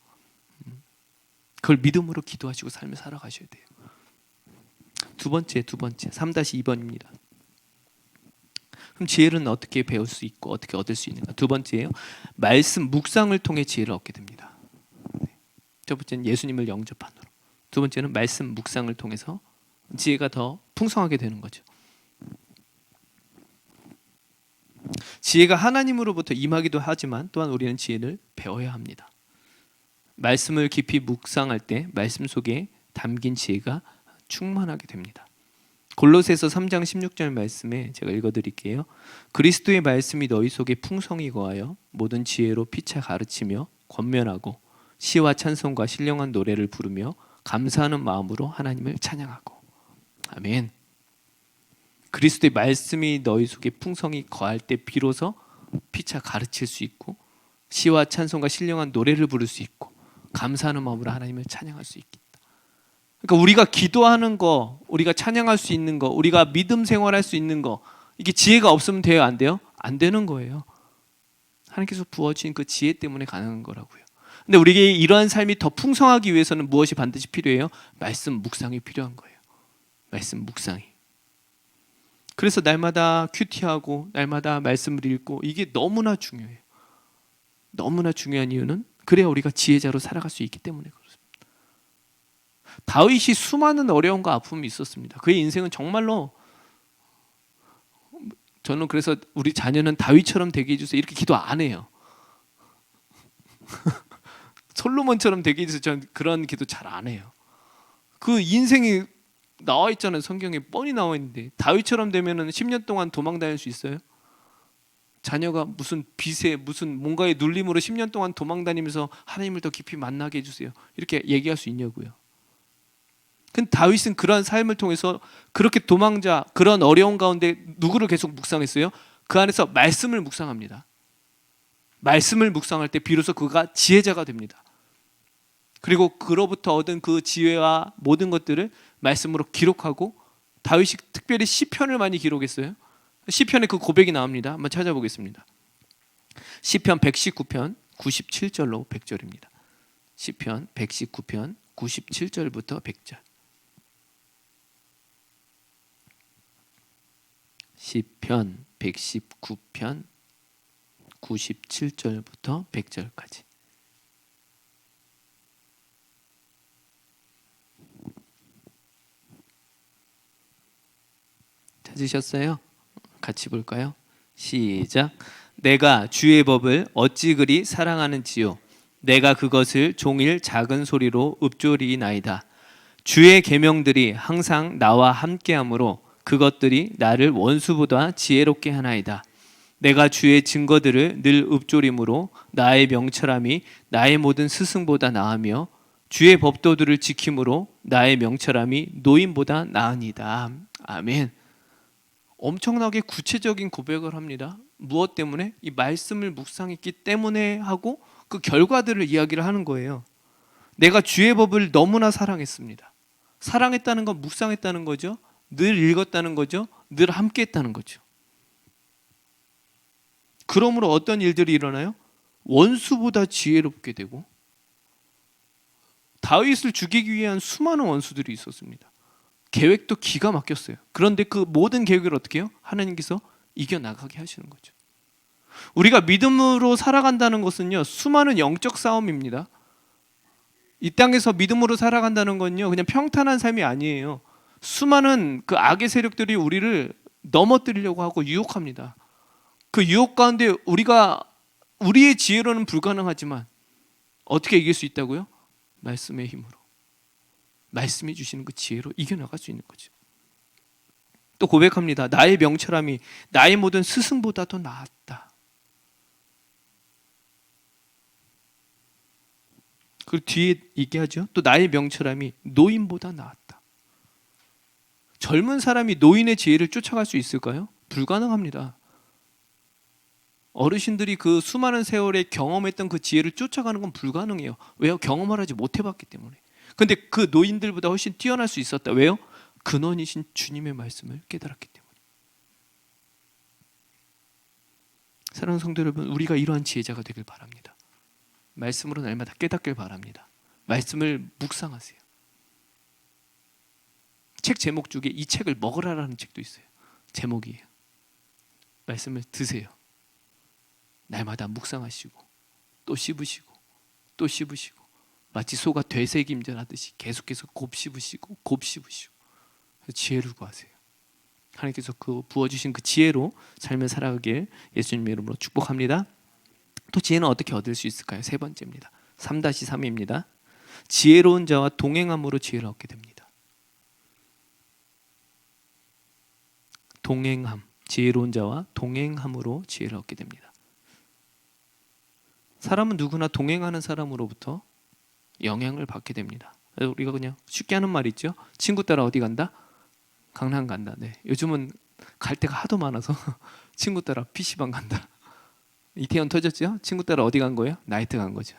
그걸 믿음으로 기도하시고 삶을 살아가셔야 돼요. 두 번째 3-2번입니다. 그럼 지혜는 어떻게 배울 수 있고 어떻게 얻을 수 있는가? 두 번째예요. 말씀 묵상을 통해 지혜를 얻게 됩니다. 첫 번째는 예수님을 영접함으로. 두 번째는 말씀 묵상을 통해서 지혜가 더 풍성하게 되는 거죠. 지혜가 하나님으로부터 임하기도 하지만 또한 우리는 지혜를 배워야 합니다. 말씀을 깊이 묵상할 때 말씀 속에 담긴 지혜가 충만하게 됩니다. 골로새서 3장 16절 말씀에 제가 읽어드릴게요. 그리스도의 말씀이 너희 속에 풍성히 거하여 모든 지혜로 피차 가르치며 권면하고 시와 찬송과 신령한 노래를 부르며 감사하는 마음으로 하나님을 찬양하고. 아멘. 그리스도의 말씀이 너희 속에 풍성히 거할 때 비로소 피차 가르칠 수 있고 시와 찬송과 신령한 노래를 부를 수 있고 감사하는 마음으로 하나님을 찬양할 수 있겠다. 그러니까 우리가 기도하는 거, 우리가 찬양할 수 있는 거, 우리가 믿음 생활할 수 있는 거, 이게 지혜가 없으면 돼요, 안 돼요? 안 되는 거예요. 하나님께서 부어주신 그 지혜 때문에 가능한 거라고요. 근데 우리에게 이러한 삶이 더 풍성하기 위해서는 무엇이 반드시 필요해요? 말씀 묵상이 필요한 거예요. 말씀 묵상이. 그래서 날마다 큐티하고 날마다 말씀을 읽고 이게 너무나 중요해요. 너무나 중요한 이유는 그래야 우리가 지혜자로 살아갈 수 있기 때문에 그렇습니다. 다윗이 수많은 어려움과 아픔이 있었습니다. 그의 인생은 정말로, 저는 그래서 우리 자녀는 다윗처럼 되게 해주세요 이렇게 기도 안 해요. 솔로몬처럼 되게 해주세요 저는 그런 기도 잘 안 해요. 그 인생이 나와 있잖아요. 성경에 뻔히 나와 있는데 다윗처럼 되면은 10년 동안 도망 다닐 수 있어요? 자녀가 무슨 빚에 무슨 뭔가의 눌림으로 10년 동안 도망 다니면서 하나님을 더 깊이 만나게 해주세요 이렇게 얘기할 수 있냐고요. 근데 다윗은 그런 삶을 통해서 그렇게 도망자 그런 어려운 가운데 누구를 계속 묵상했어요? 그 안에서 말씀을 묵상합니다. 말씀을 묵상할 때 비로소 그가 지혜자가 됩니다. 그리고 그로부터 얻은 그 지혜와 모든 것들을 말씀으로 기록하고 다윗이 특별히 시편을 많이 기록했어요. 시편에 그 고백이 나옵니다. 한번 찾아보겠습니다. 시편 119편 97절로 100절입니다. 시편 119편 97절부터 100절. 시편 119편 97절부터 100절까지. 찾으셨어요? 같이 볼까요? 시작. 내가 주의 법을 어찌 그리 사랑하는지요. 내가 그것을 종일 작은 소리로 읊조리나이다. 주의 계명들이 항상 나와 함께하므로 그것들이 나를 원수보다 지혜롭게 하나이다. 내가 주의 증거들을 늘 읊조림으로 나의 명철함이 나의 모든 스승보다 나으며 주의 법도들을 지킴으로 나의 명철함이 노인보다 나으니이다. 아멘. 엄청나게 구체적인 고백을 합니다. 무엇 때문에? 이 말씀을 묵상했기 때문에 하고 그 결과들을 이야기를 하는 거예요. 내가 주의 법을 너무나 사랑했습니다. 사랑했다는 건 묵상했다는 거죠. 늘 읽었다는 거죠. 늘 함께 했다는 거죠. 그러므로 어떤 일들이 일어나요? 원수보다 지혜롭게 되고 다윗을 죽이기 위한 수많은 원수들이 있었습니다. 계획도 기가 막혔어요. 그런데 그 모든 계획을 어떻게 해요? 하나님께서 이겨나가게 하시는 거죠. 우리가 믿음으로 살아간다는 것은요, 수많은 영적 싸움입니다. 이 땅에서 믿음으로 살아간다는 건요, 그냥 평탄한 삶이 아니에요. 수많은 그 악의 세력들이 우리를 넘어뜨리려고 하고 유혹합니다. 그 유혹 가운데 우리의 지혜로는 불가능하지만 어떻게 이길 수 있다고요? 말씀의 힘으로. 말씀이 주시는 그 지혜로 이겨나갈 수 있는 거죠. 또 고백합니다. 나의 명철함이 나의 모든 스승보다 더 나았다. 그리고 뒤에 얘기하죠. 또 나의 명철함이 노인보다 나았다. 젊은 사람이 노인의 지혜를 쫓아갈 수 있을까요? 불가능합니다. 어르신들이 그 수많은 세월에 경험했던 그 지혜를 쫓아가는 건 불가능해요. 왜요? 경험을 하지 못해봤기 때문에. 근데 그 노인들보다 훨씬 뛰어날 수 있었다. 왜요? 근원이신 주님의 말씀을 깨달았기 때문에. 사랑하는 성도 여러분, 우리가 이러한 지혜자가 되길 바랍니다. 말씀으로 날마다 깨닫길 바랍니다. 말씀을 묵상하세요. 책 제목 중에 이 책을 먹으라라는 책도 있어요. 제목이에요. 말씀을 드세요. 날마다 묵상하시고 또 씹으시고 또 씹으시고 마치 소가 되새김질 하듯이 계속해서 곱씹으시고 곱씹으시고 지혜를 구하세요. 하나님께서 그 부어주신 그 지혜로 삶을 살아가길 예수님 이름으로 축복합니다. 또 지혜는 어떻게 얻을 수 있을까요? 세 번째입니다. 3-3입니다. 지혜로운 자와 동행함으로 지혜를 얻게 됩니다. 동행함, 지혜로운 자와 동행함으로 지혜를 얻게 됩니다. 사람은 누구나 동행하는 사람으로부터 영향을 받게 됩니다. 우리가 그냥 쉽게 하는 말 있죠. 친구 따라 어디 간다? 강남 간다. 네. 요즘은 갈 데가 하도 많아서 친구 따라 PC방 간다. 이태원 터졌죠? 친구 따라 어디 간 거예요? 나이트 간 거죠.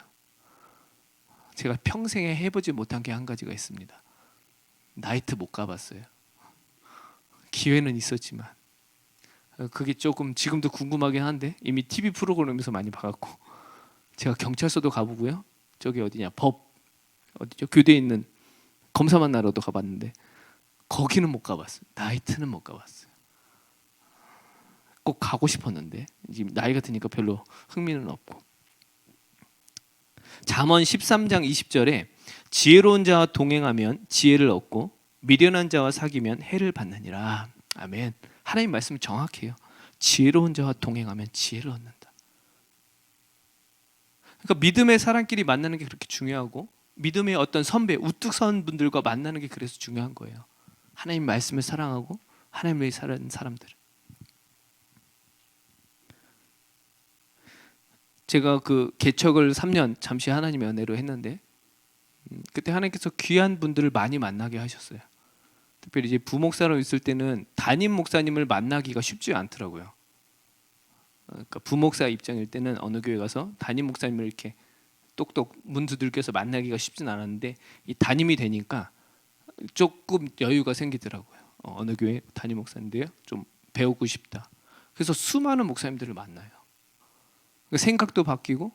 제가 평생에 해보지 못한 게 한 가지가 있습니다. 나이트 못 가봤어요. 기회는 있었지만 그게 조금 지금도 궁금하긴 한데 이미 TV 프로그램에서 많이 봐갖고 제가 경찰서도 가보고요. 저기 어디냐 어디죠? 교대에 있는 검사 만나러도 가봤는데 거기는 못 가봤어요. 나이트는 못 가봤어요. 꼭 가고 싶었는데 지금 나이가 드니까 별로 흥미는 없고. 잠언 13장 20절에 지혜로운 자와 동행하면 지혜를 얻고 미련한 자와 사귀면 해를 받느니라. 아멘. 하나님 말씀이 정확해요. 지혜로운 자와 동행하면 지혜를 얻는다. 그러니까 믿음의 사람끼리 만나는 게 그렇게 중요하고 믿음의 어떤 선배, 우뚝 선 분들과 만나는 게 그래서 중요한 거예요. 하나님 말씀을 사랑하고 하나님을 위해 사는 사람들. 제가 그 개척을 3년 잠시 하나님의 은혜로 했는데 그때 하나님께서 귀한 분들을 많이 만나게 하셨어요. 특별히 이제 부목사로 있을 때는 담임 목사님을 만나기가 쉽지 않더라고요. 그러니까 부목사 입장일 때는 어느 교회 가서 담임 목사님을 이렇게 똑똑 문 두들겨서 만나기가 쉽진 않았는데 이 담임이 되니까 조금 여유가 생기더라고요. 어느 교회 담임 목사인데요, 좀 배우고 싶다. 그래서 수많은 목사님들을 만나요. 생각도 바뀌고,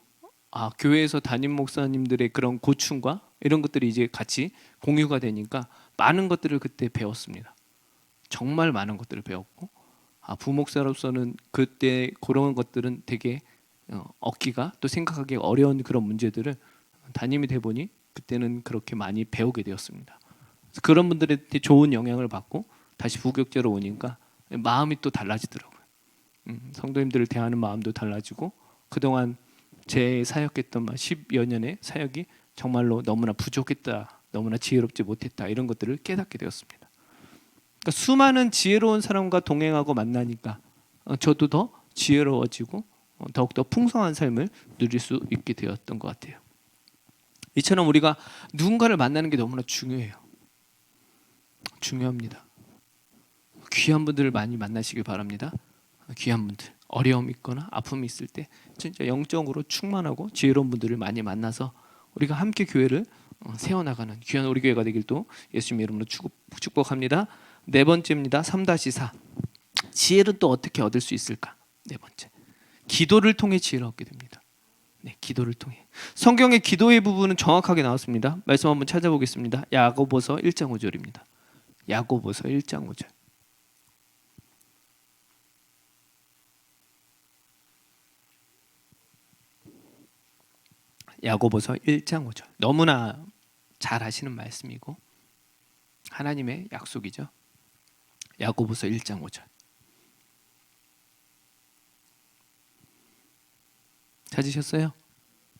교회에서 담임 목사님들의 그런 고충과 이런 것들이 이제 같이 공유가 되니까 많은 것들을 그때 배웠습니다. 정말 많은 것들을 배웠고, 부목사로서는 그때 그런 것들은 되게 얻기가 또 생각하기 어려운 그런 문제들을 담임이 돼 보니 그때는 그렇게 많이 배우게 되었습니다. 그런 분들한테 좋은 영향을 받고 다시 부교육자로 오니까 마음이 또 달라지더라고요. 성도님들을 대하는 마음도 달라지고 그동안 제 사역했던 10여 년의 사역이 정말로 너무나 부족했다, 너무나 지혜롭지 못했다 이런 것들을 깨닫게 되었습니다. 그러니까 수많은 지혜로운 사람과 동행하고 만나니까 저도 더 지혜로워지고 더욱더 풍성한 삶을 누릴 수 있게 되었던 것 같아요. 이처럼 우리가 누군가를 만나는 게 너무나 중요해요. 중요합니다. 귀한 분들을 많이 만나시길 바랍니다. 귀한 분들, 어려움이 있거나 아픔이 있을 때 진짜 영적으로 충만하고 지혜로운 분들을 많이 만나서 우리가 함께 교회를 세워나가는 귀한 우리 교회가 되길 또 예수님의 이름으로 축복합니다. 네 번째입니다. 3-4 지혜를 또 어떻게 얻을 수 있을까? 네 번째, 기도를 통해 지혜를 얻게 됩니다. 네, 기도를 통해. 성경의 기도의 부분은 정확하게 나왔습니다. 말씀 한번 찾아보겠습니다. 야고보서 1장 5절입니다. 야고보서 1장 5절. 야고보서 1장 5절. 너무나 잘 아시는 말씀이고 하나님의 약속이죠. 야고보서 1장 5절. 찾으셨어요?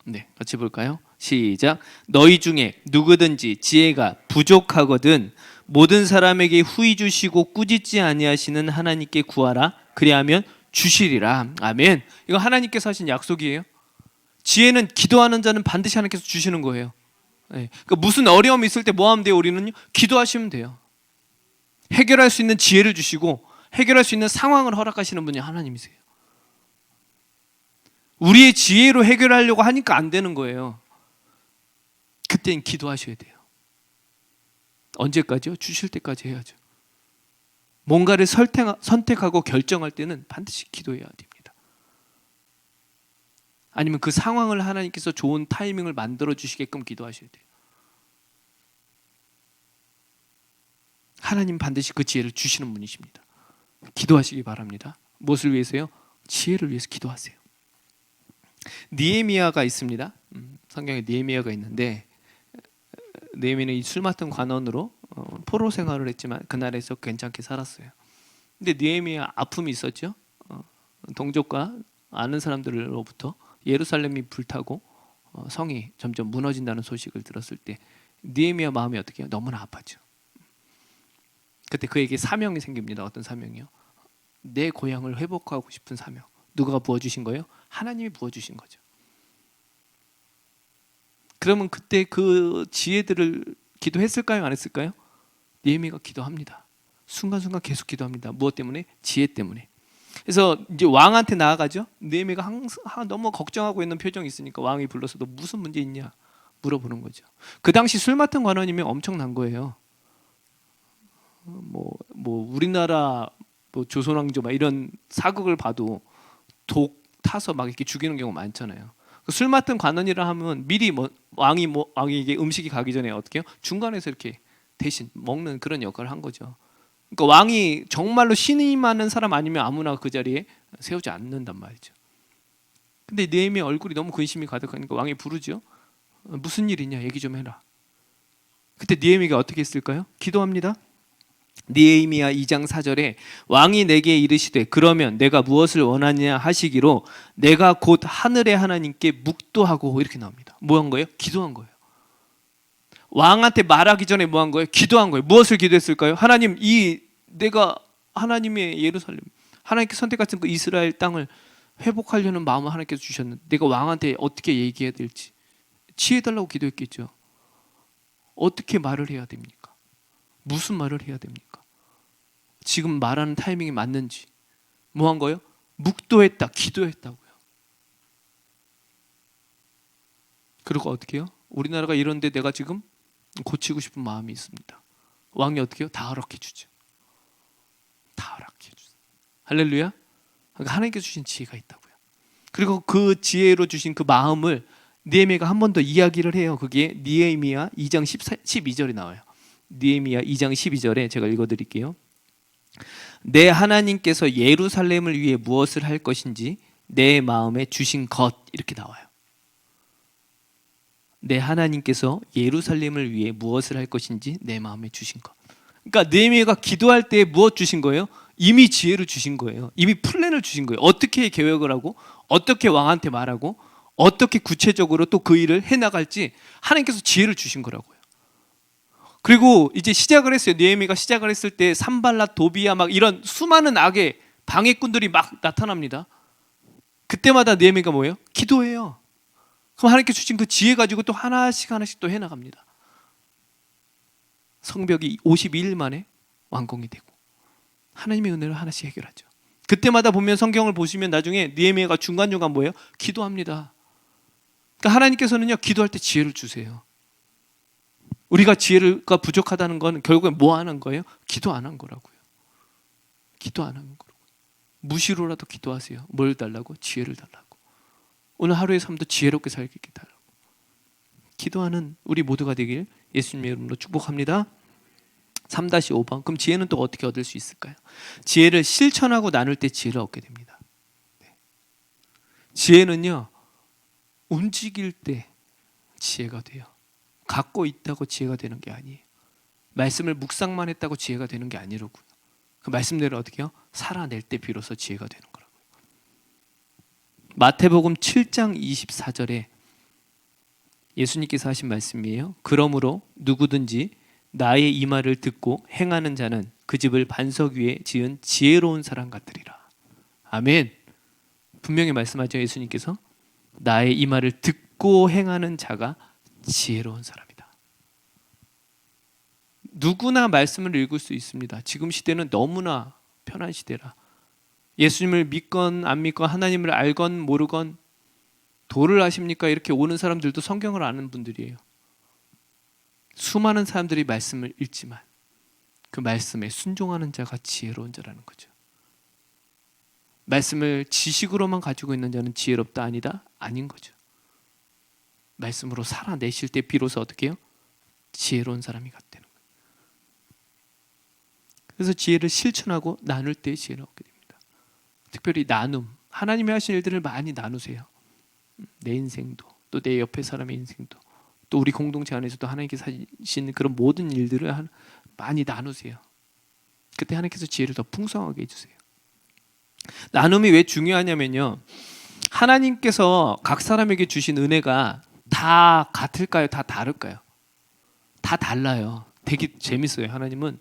네, 같이 볼까요? 시작. 너희 중에 누구든지 지혜가 부족하거든 모든 사람에게 후히 주시고 꾸짖지 아니하시는 하나님께 구하라. 그리하면 주시리라. 아멘. 이거 하나님께서 하신 약속이에요. 지혜는 기도하는 자는 반드시 하나님께서 주시는 거예요. 네. 그러니까 무슨 어려움이 있을 때 뭐 하면 돼요? 우리는요, 기도하시면 돼요. 해결할 수 있는 지혜를 주시고 해결할 수 있는 상황을 허락하시는 분이 하나님이세요. 우리의 지혜로 해결하려고 하니까 안 되는 거예요. 그때는 기도하셔야 돼요. 언제까지요? 주실 때까지 해야죠. 뭔가를 선택하고 결정할 때는 반드시 기도해야 됩니다. 아니면 그 상황을 하나님께서 좋은 타이밍을 만들어 주시게끔 기도하셔야 돼요. 하나님 반드시 그 지혜를 주시는 분이십니다. 기도하시기 바랍니다. 무엇을 위해서요? 지혜를 위해서 기도하세요. 느헤미야가 있습니다. 성경에 느헤미야가 있는데, 느헤미야는 이 술 맡은 관원으로 포로 생활을 했지만 그날에서 괜찮게 살았어요. 근데 느헤미야 아픔이 있었죠. 동족과 아는 사람들로부터 예루살렘이 불타고 성이 점점 무너진다는 소식을 들었을 때 느헤미야 마음이 어떻게 해요? 너무나 아팠죠. 그때 그에게 사명이 생깁니다. 어떤 사명이요? 내 고향을 회복하고 싶은 사명. 누가 부어주신 거예요? 하나님이 부어주신 거죠. 그러면 그때 그 지혜들을 기도했을까요? 안 했을까요? 느헤미야가 기도합니다. 순간순간 계속 기도합니다. 무엇 때문에? 지혜 때문에. 그래서 이제 왕한테 나아가죠. 느헤미야가 항상 너무 걱정하고 있는 표정이 있으니까 왕이 불러서 너 무슨 문제 있냐 물어보는 거죠. 그 당시 술 맡은 관원이면 엄청난 거예요. 우리나라 조선 왕조 막 이런 사극을 봐도 독 타서 막 이렇게 죽이는 경우 많잖아요. 술 맡은 관원이라 하면 미리 왕에게 음식이 가기 전에 어떻게 해요? 중간에서 이렇게 대신 먹는 그런 역할을 한 거죠. 그러니까 왕이 정말로 신임 하는 사람 아니면 아무나 그 자리에 세우지 않는단 말이죠. 근데 느헤미야 얼굴이 너무 근심이 가득하니까 왕이 부르죠. 무슨 일이냐 얘기 좀 해라. 그때 느헤미야가 어떻게 했을까요? 기도합니다. 느헤미야 2장 4절에 왕이 내게 이르시되 그러면 내가 무엇을 원하냐 하시기로 내가 곧 하늘의 하나님께 묵도하고 이렇게 나옵니다. 뭐 한 거예요? 기도한 거예요. 왕한테 말하기 전에 뭐 한 거예요? 기도한 거예요. 무엇을 기도했을까요? 하나님, 내가 하나님의 예루살렘, 하나님께 선택하신 그 이스라엘 땅을 회복하려는 마음을 하나님께서 주셨는데 내가 왕한테 어떻게 얘기해야 될지 지혜달라고 기도했겠죠. 어떻게 말을 해야 됩니까? 무슨 말을 해야 됩니까? 지금 말하는 타이밍이 맞는지. 뭐 한 거예요? 묵도했다, 기도했다고요. 그리고 어떻게 해요? 우리나라가 이런데 내가 지금 고치고 싶은 마음이 있습니다. 왕이 어떻게 해요? 다 허락해 주죠. 다 허락해 주죠. 할렐루야. 그러니까 하나님께서 주신 지혜가 있다고요. 그리고 그 지혜로 주신 그 마음을 느헤미야가 한 번 더 이야기를 해요. 그게 느헤미야 2장 12절이 나와요. 느헤미야 2장 12절에 제가 읽어드릴게요. 내 하나님께서 예루살렘을 위해 무엇을 할 것인지 내 마음에 주신 것 이렇게 나와요. 내 하나님께서 예루살렘을 위해 무엇을 할 것인지 내 마음에 주신 것. 그러니까 느헤미야가 기도할 때 무엇 주신 거예요? 이미 지혜를 주신 거예요. 이미 플랜을 주신 거예요. 어떻게 계획을 하고 어떻게 왕한테 말하고 어떻게 구체적으로 또 그 일을 해나갈지 하나님께서 지혜를 주신 거라고요. 그리고 이제 시작을 했어요. 느헤미야가 시작을 했을 때 산발랏, 도비야 막 이런 수많은 악의 방해꾼들이 막 나타납니다. 그때마다 느헤미야가 뭐예요? 기도해요. 그럼 하나님께 주신 그 지혜 가지고 또 하나씩 또 해나갑니다. 성벽이 52일 만에 완공이 되고 하나님의 은혜로 하나씩 해결하죠. 그때마다 보면 성경을 보시면 나중에 느헤미야가 중간중간 뭐예요? 기도합니다. 그러니까 하나님께서는요 기도할 때 지혜를 주세요. 우리가 지혜가 부족하다는 건 결국엔 뭐 하는 거예요? 기도 안 한 거라고요. 기도 안 한 거라고요. 무시로라도 기도하세요. 뭘 달라고? 지혜를 달라고. 오늘 하루의 삶도 지혜롭게 살게 달라고. 기도하는 우리 모두가 되길 예수님의 이름으로 축복합니다. 3-5번. 그럼 지혜는 또 어떻게 얻을 수 있을까요? 지혜를 실천하고 나눌 때 지혜를 얻게 됩니다. 지혜는요 움직일 때 지혜가 돼요. 갖고 있다고 지혜가 되는 게 아니에요. 말씀을 묵상만 했다고 지혜가 되는 게 아니라고요. 그 말씀대로 어떻게 해요? 살아낼 때 비로소 지혜가 되는 거라고요. 마태복음 7장 24절에 예수님께서 하신 말씀이에요. 그러므로 누구든지 나의 이 말을 듣고 행하는 자는 그 집을 반석 위에 지은 지혜로운 사람 같으리라. 아멘. 분명히 말씀하죠. 예수님께서 나의 이 말을 듣고 행하는 자가 지혜로운 사람이다. 누구나 말씀을 읽을 수 있습니다. 지금 시대는 너무나 편한 시대라. 예수님을 믿건 안 믿건 하나님을 알건 모르건 도를 아십니까? 이렇게 오는 사람들도 성경을 아는 분들이에요. 수많은 사람들이 말씀을 읽지만 그 말씀에 순종하는 자가 지혜로운 자라는 거죠. 말씀을 지식으로만 가지고 있는 자는 지혜롭다 아니다? 아닌 거죠. 말씀으로 살아내실 때 비로소 어떻게 해요? 지혜로운 사람이 되는 거예요. 그래서 지혜를 실천하고 나눌 때 지혜를 얻게 됩니다. 특별히 나눔, 하나님이 하신 일들을 많이 나누세요. 내 인생도, 또 내 옆에 사람의 인생도, 또 우리 공동체 안에서도 하나님께서 하신 그런 모든 일들을 많이 나누세요. 그때 하나님께서 지혜를 더 풍성하게 해주세요. 나눔이 왜 중요하냐면요, 하나님께서 각 사람에게 주신 은혜가 다 같을까요? 다 다를까요? 다 달라요. 되게 재밌어요. 하나님은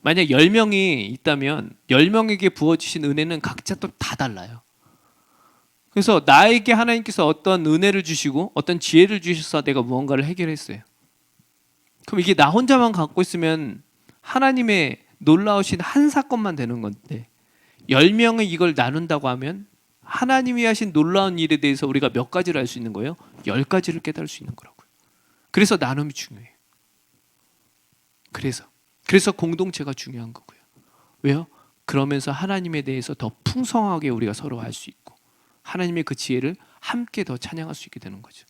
만약 10명이 있다면 10명에게 부어주신 은혜는 각자 또 다 달라요. 그래서 나에게 하나님께서 어떤 은혜를 주시고 어떤 지혜를 주셔서 내가 무언가를 해결했어요. 그럼 이게 나 혼자만 갖고 있으면 하나님의 놀라우신 한 사건만 되는 건데, 10명이 이걸 나눈다고 하면 하나님이 하신 놀라운 일에 대해서 우리가 몇 가지를 알 수 있는 거예요? 10가지를 깨달을 수 있는 거라고요. 그래서 나눔이 중요해요. 그래서 공동체가 중요한 거고요. 왜요? 그러면서 하나님에 대해서 더 풍성하게 우리가 서로 알 수 있고 하나님의 그 지혜를 함께 더 찬양할 수 있게 되는 거죠.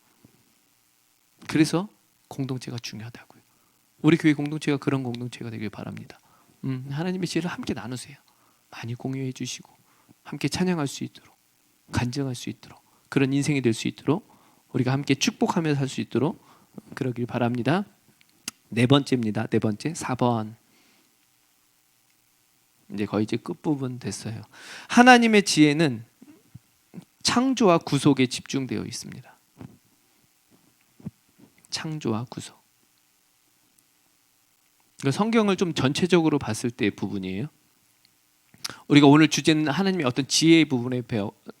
그래서 공동체가 중요하다고요. 우리 교회 공동체가 그런 공동체가 되길 바랍니다. 하나님의 지혜를 함께 나누세요. 많이 공유해 주시고 함께 찬양할 수 있도록, 간증할 수 있도록, 그런 인생이 될 수 있도록 우리가 함께 축복하며 살 수 있도록 그러길 바랍니다. 네 번째입니다. 네 번째, 4번. 이제 거의 끝부분 됐어요. 하나님의 지혜는 창조와 구속에 집중되어 있습니다. 창조와 구속. 성경을 좀 전체적으로 봤을 때의 부분이에요. 우리가 오늘 주제는 하나님의 어떤 지혜의 부분에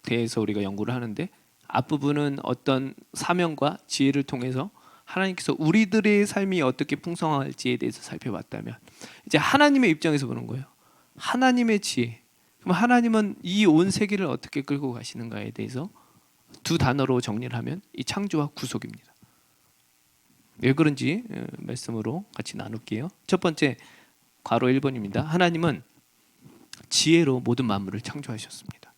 대해서 우리가 연구를 하는데, 앞부분은 어떤 사명과 지혜를 통해서 하나님께서 우리들의 삶이 어떻게 풍성할지에 대해서 살펴봤다면, 이제 하나님의 입장에서 보는 거예요. 하나님의 지혜. 그럼 하나님은 이 온 세계를 어떻게 끌고 가시는가에 대해서 두 단어로 정리를 하면 이 창조와 구속입니다. 왜 그런지 말씀으로 같이 나눌게요. 첫 번째, 괄호 1번입니다. 하나님은 지혜로 모든 만물을 창조하셨습니다.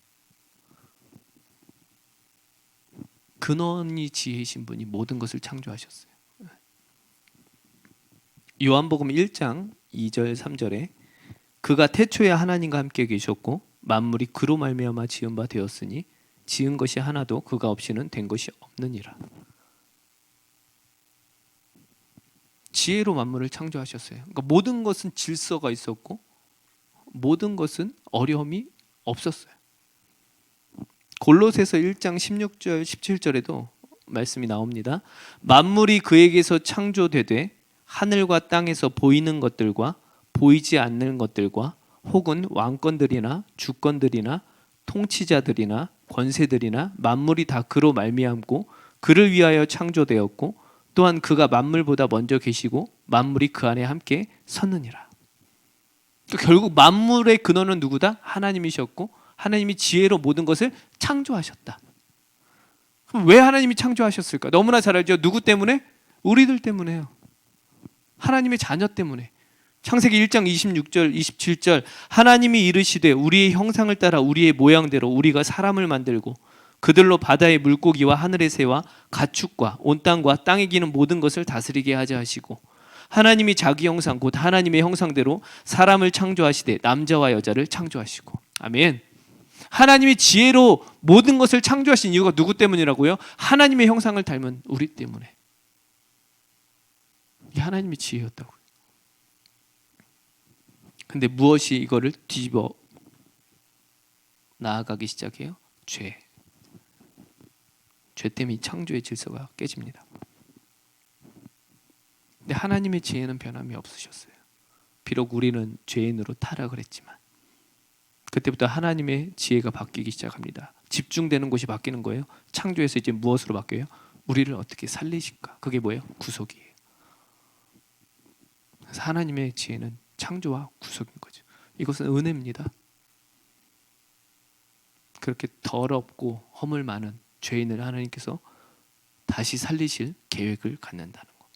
근원이 지혜이신 분이 모든 것을 창조하셨어요. 요한복음 1장 2절 3절에 그가 태초에 하나님과 함께 계셨고 만물이 그로 말미암아 지은 바 되었으니 지은 것이 하나도 그가 없이는 된 것이 없느니라. 지혜로 만물을 창조하셨어요. 그러니까 모든 것은 질서가 있었고 모든 것은 어려움이 없었어요. 골로새서 1장 16절 17절에도 말씀이 나옵니다. 만물이 그에게서 창조되되 하늘과 땅에서 보이는 것들과 보이지 않는 것들과 혹은 왕권들이나 주권들이나 통치자들이나 권세들이나 만물이 다 그로 말미암고 그를 위하여 창조되었고 또한 그가 만물보다 먼저 계시고 만물이 그 안에 함께 섰느니라. 결국 만물의 근원은 누구다? 하나님이셨고 하나님이 지혜로 모든 것을 창조하셨다. 그럼 왜 하나님이 창조하셨을까? 너무나 잘 알죠. 누구 때문에? 우리들 때문에요. 하나님의 자녀 때문에. 창세기 1장 26절 27절 하나님이 이르시되 우리의 형상을 따라 우리의 모양대로 우리가 사람을 만들고 그들로 바다의 물고기와 하늘의 새와 가축과 온 땅과 땅에 기는 모든 것을 다스리게 하자 하시고 하나님이 자기 형상 곧 하나님의 형상대로 사람을 창조하시되 남자와 여자를 창조하시고. 아멘. 하나님이 지혜로 모든 것을 창조하신 이유가 누구 때문이라고요? 하나님의 형상을 닮은 우리 때문에. 이게 하나님의 지혜였다고요. 근데 무엇이 이거를 뒤집어 나아가기 시작해요? 죄. 죄 때문에 창조의 질서가 깨집니다. 근데 하나님의 지혜는 변함이 없으셨어요. 비록 우리는 죄인으로 타락을 했지만 그때부터 하나님의 지혜가 바뀌기 시작합니다. 집중되는 곳이 바뀌는 거예요. 창조에서 이제 무엇으로 바뀌어요? 우리를 어떻게 살리실까? 그게 뭐예요? 구속이에요. 그래서 하나님의 지혜는 창조와 구속인 거죠. 이것은 은혜입니다. 그렇게 더럽고 허물 많은 죄인을 하나님께서 다시 살리실 계획을 갖는다는 것.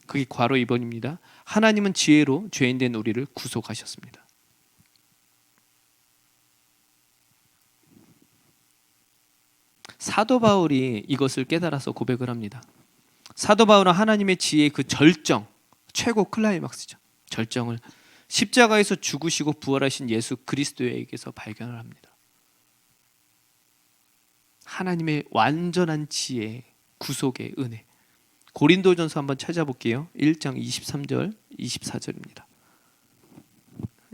그게 괄호 2번입니다. 하나님은 지혜로 죄인된 우리를 구속하셨습니다. 사도 바울이 이것을 깨달아서 고백을 합니다. 사도 바울은 하나님의 지혜의 그 절정, 최고 클라이막스죠. 절정을 십자가에서 죽으시고 부활하신 예수 그리스도에게서 발견을 합니다. 하나님의 완전한 지혜, 구속의 은혜. 고린도전서 한번 찾아볼게요. 1장 23절, 24절입니다.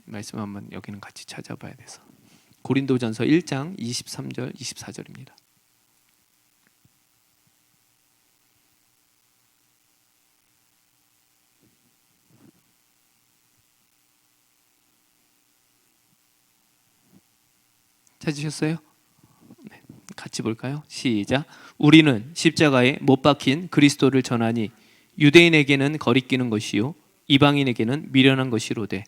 말씀 한번 여기는 같이 찾아봐야 돼서. 고린도전서 1장 23절, 24절입니다. 찾으셨어요? 네, 같이 볼까요? 시작. 우리는 십자가에 못 박힌 그리스도를 전하니 유대인에게는 거리끼는 것이요 이방인에게는 미련한 것이로되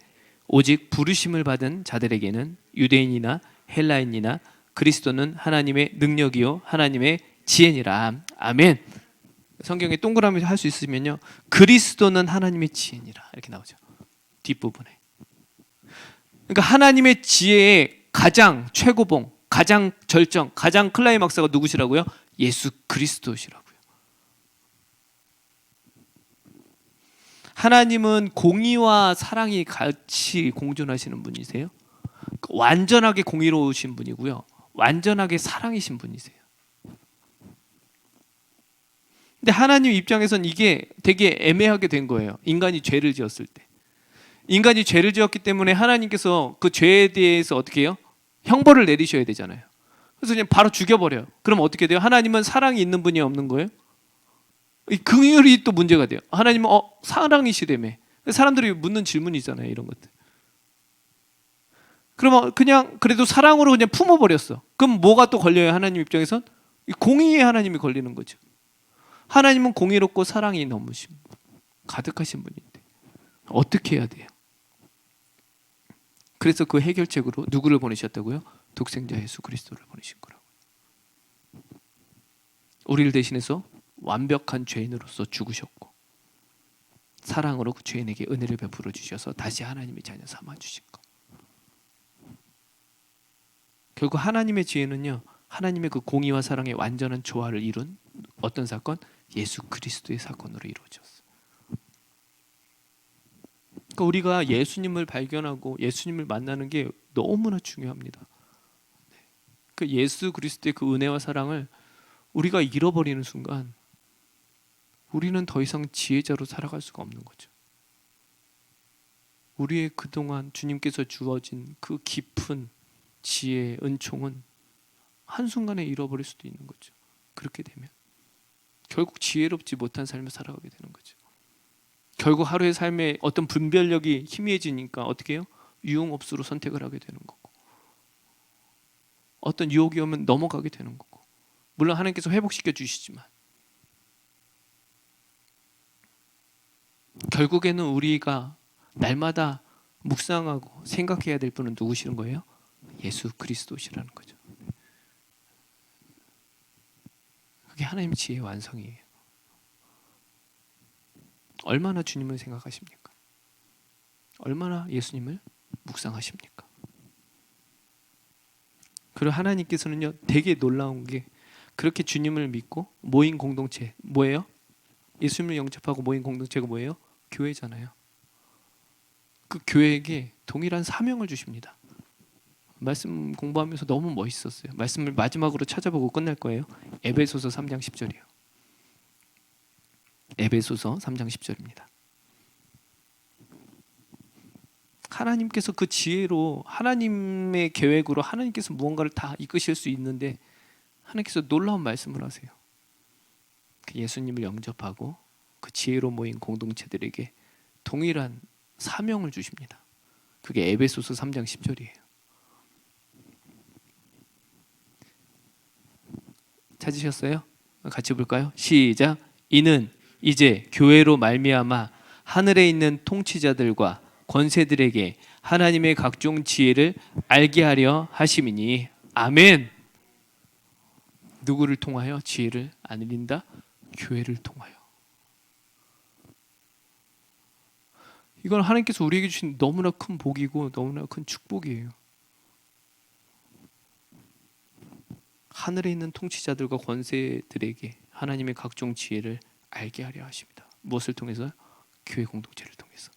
오직 부르심을 받은 자들에게는 유대인이나 헬라인이나 그리스도는 하나님의 능력이요 하나님의 지혜니라. 아멘. 성경에 동그라미 할 수 있으면요, 그리스도는 하나님의 지혜니라 이렇게 나오죠. 뒷부분에. 그러니까 하나님의 지혜의 가장 최고봉, 가장 절정, 가장 클라이막스가 누구시라고요? 예수 그리스도시라고요. 하나님은 공의와 사랑이 같이 공존하시는 분이세요. 완전하게 공의로우신 분이고요, 완전하게 사랑이신 분이세요. 근데 하나님 입장에선 이게 되게 애매하게 된 거예요. 인간이 죄를 지었을 때. 인간이 죄를 지었기 때문에 하나님께서 그 죄에 대해서 어떻게 해요? 형벌을 내리셔야 되잖아요. 그래서 그냥 바로 죽여버려요. 그럼 어떻게 돼요? 하나님은 사랑이 있는 분이 없는 거예요? 이 긍휼이 또 문제가 돼요. 하나님은 사랑이시라며. 사람들이 묻는 질문이 있잖아요, 이런 것들. 그러면 그냥 그래도 사랑으로 그냥 품어버렸어. 그럼 뭐가 또 걸려요? 하나님 입장에선 공의의 하나님이 걸리는 거죠. 하나님은 공의롭고 사랑이 넘으신 가득하신 분인데 어떻게 해야 돼요? 그래서 그 해결책으로 누구를 보내셨다고요? 독생자 예수 그리스도를 보내신 거라고. 우리를 대신해서 완벽한 죄인으로서 죽으셨고 사랑으로 그 죄인에게 은혜를 베풀어 주셔서 다시 하나님의 자녀 삼아 주신 거. 결국 하나님의 지혜는요, 하나님의 그 공의와 사랑의 완전한 조화를 이룬 어떤 사건? 예수 그리스도의 사건으로 이루어졌어요. 그러니까 우리가 예수님을 발견하고 예수님을 만나는 게 너무나 중요합니다. 그 예수 그리스도의 그 은혜와 사랑을 우리가 잃어버리는 순간 우리는 더 이상 지혜자로 살아갈 수가 없는 거죠. 우리의 그동안 주님께서 주어진 그 깊은 지혜의 은총은 한순간에 잃어버릴 수도 있는 거죠. 그렇게 되면 결국 지혜롭지 못한 삶을 살아가게 되는 거죠. 결국 하루의 삶에 어떤 분별력이 희미해지니까 어떻게 해요? 유흥업소로 선택을 하게 되는 거고, 어떤 유혹이 오면 넘어가게 되는 거고, 물론 하나님께서 회복시켜 주시지만 결국에는 우리가 날마다 묵상하고 생각해야 될 분은 누구시는 거예요? 예수 그리스도시라는 거죠. 그게 하나님의 지혜의 완성이에요. 얼마나 주님을 생각하십니까? 얼마나 예수님을 묵상하십니까? 그리고 하나님께서는요, 되게 놀라운 게 그렇게 주님을 믿고 모인 공동체 뭐예요? 예수님을 영접하고 모인 공동체가 뭐예요? 교회잖아요. 그 교회에게 동일한 사명을 주십니다. 말씀 공부하면서 너무 멋있었어요. 말씀을 마지막으로 찾아보고 끝낼 거예요. 에베소서 3장 10절이에요. 에베소서 3장 10절입니다. 하나님께서 그 지혜로 하나님의 계획으로 하나님께서 무언가를 다 이끄실 수 있는데 하나님께서 놀라운 말씀을 하세요. 그 예수님을 영접하고 그 지혜로 모인 공동체들에게 동일한 사명을 주십니다. 그게 에베소서 3장 10절이에요. 찾으셨어요? 같이 볼까요? 시작. 이는 이제 교회로 말미암아 하늘에 있는 통치자들과 권세들에게 하나님의 각종 지혜를 알게 하려 하심이니. 아멘. 누구를 통하여 지혜를 알린다? 교회를 통하여. 이건 하나님께서 우리에게 주신 너무나 큰 복이고 너무나 큰 축복이에요. 하늘에 있는 통치자들과 권세들에게 하나님의 각종 지혜를 알게 하려 하십니다. 무엇을 통해서? 교회 공동체를 통해서.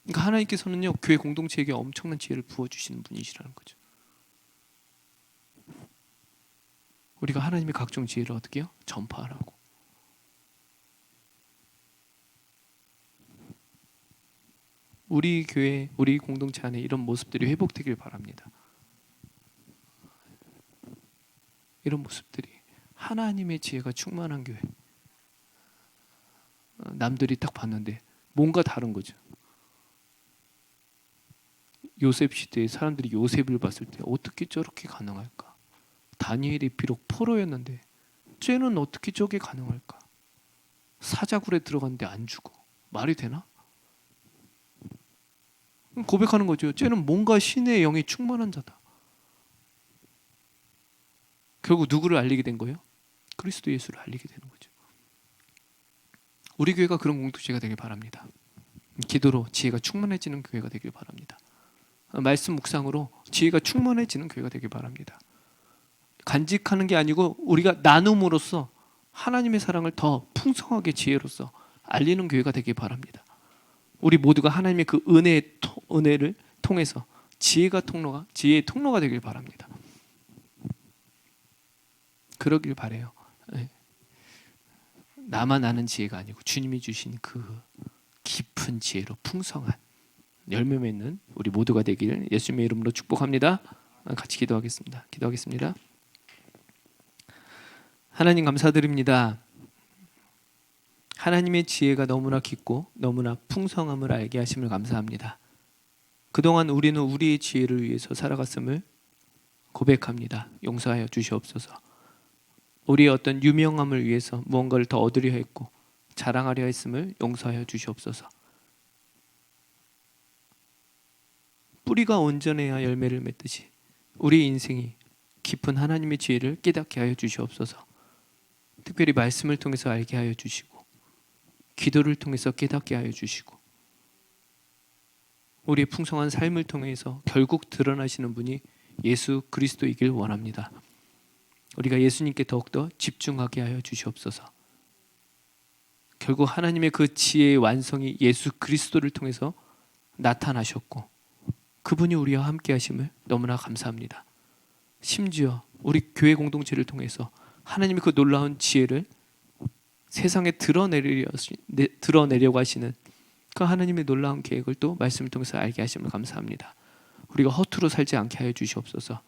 그러니까 하나님께서는요, 교회 공동체에게 엄청난 지혜를 부어주시는 분이시라는 거죠. 우리가 하나님의 각종 지혜를 어떻게 해요? 전파하라고. 우리 교회, 우리 공동체 안에 이런 모습들이 회복되길 바랍니다. 이런 모습들이 하나님의 지혜가 충만한 교회. 남들이 딱 봤는데 뭔가 다른 거죠. 요셉 시대에 사람들이 요셉을 봤을 때 어떻게 저렇게 가능할까? 다니엘이 비록 포로였는데 쟤는 어떻게 저게 가능할까? 사자굴에 들어갔는데 안 죽어. 말이 되나? 고백하는 거죠. 쟤는 뭔가 신의 영이 충만한 자다. 결국 누구를 알리게 된 거예요? 그리스도 예수를 알리게 되는 거죠. 우리 교회가 그런 공동체가 되길 바랍니다. 기도로 지혜가 충만해지는 교회가 되길 바랍니다. 말씀 묵상으로 지혜가 충만해지는 교회가 되길 바랍니다. 간직하는 게 아니고 우리가 나눔으로써 하나님의 사랑을 더 풍성하게 지혜로서 알리는 교회가 되길 바랍니다. 우리 모두가 하나님의 그 은혜를 통해서 지혜의 통로가 되길 바랍니다. 그러길 바래요. 나만 아는 지혜가 아니고 주님이 주신 그 깊은 지혜로 풍성한 열매 맺는 우리 모두가 되길 예수님의 이름으로 축복합니다. 같이 기도하겠습니다. 하나님 감사드립니다. 하나님의 지혜가 너무나 깊고 너무나 풍성함을 알게 하심을 감사합니다. 그동안 우리는 우리의 지혜를 위해서 살아갔음을 고백합니다. 용서하여 주시옵소서. 우리의 어떤 유명함을 위해서 무언가를 더 얻으려 했고 자랑하려 했음을 용서하여 주시옵소서. 뿌리가 온전해야 열매를 맺듯이 우리 인생이 깊은 하나님의 지혜를 깨닫게 하여 주시옵소서. 특별히 말씀을 통해서 알게 하여 주시고 기도를 통해서 깨닫게 하여 주시고 우리의 풍성한 삶을 통해서 결국 드러나시는 분이 예수 그리스도이길 원합니다. 우리가 예수님께 더욱더 집중하게 하여 주시옵소서. 결국 하나님의 그 지혜의 완성이 예수 그리스도를 통해서 나타나셨고 그분이 우리와 함께 하심을 너무나 감사합니다. 심지어 우리 교회 공동체를 통해서 하나님의 그 놀라운 지혜를 세상에 드러내려고 하시는 그 하나님의 놀라운 계획을 또 말씀을 통해서 알게 하심을 감사합니다. 우리가 허투루 살지 않게 하여 주시옵소서.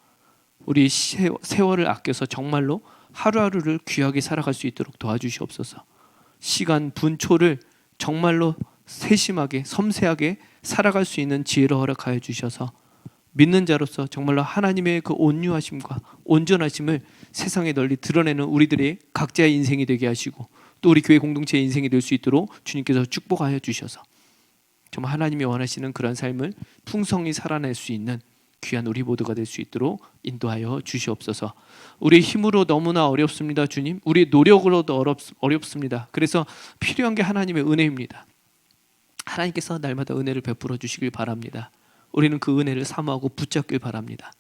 우리 세월을 아껴서 정말로 하루하루를 귀하게 살아갈 수 있도록 도와주시옵소서. 시간, 분초를 정말로 세심하게 섬세하게 살아갈 수 있는 지혜를 허락하여 주셔서 믿는 자로서 정말로 하나님의 그 온유하심과 온전하심을 세상에 널리 드러내는 우리들의 각자의 인생이 되게 하시고 또 우리 교회 공동체의 인생이 될 수 있도록 주님께서 축복하여 주셔서 정말 하나님이 원하시는 그런 삶을 풍성히 살아낼 수 있는 귀한 우리 모두가 될 수 있도록 인도하여 주시옵소서. 우리의 힘으로 너무나 어렵습니다. 주님, 우리의 노력으로도 어렵습니다. 그래서 필요한 게 하나님의 은혜입니다. 하나님께서 날마다 은혜를 베풀어 주시길 바랍니다. 우리는 그 은혜를 사모하고 붙잡길 바랍니다.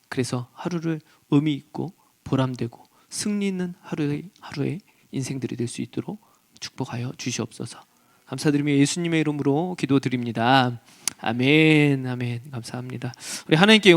그래서 하루를 의미 있고 보람되고 승리 있는 하루의 인생들이 될 수 있도록 축복하여 주시옵소서. 감사드리며 예수님의 이름으로 기도드립니다. 아멘. 감사합니다. 우리 하나님께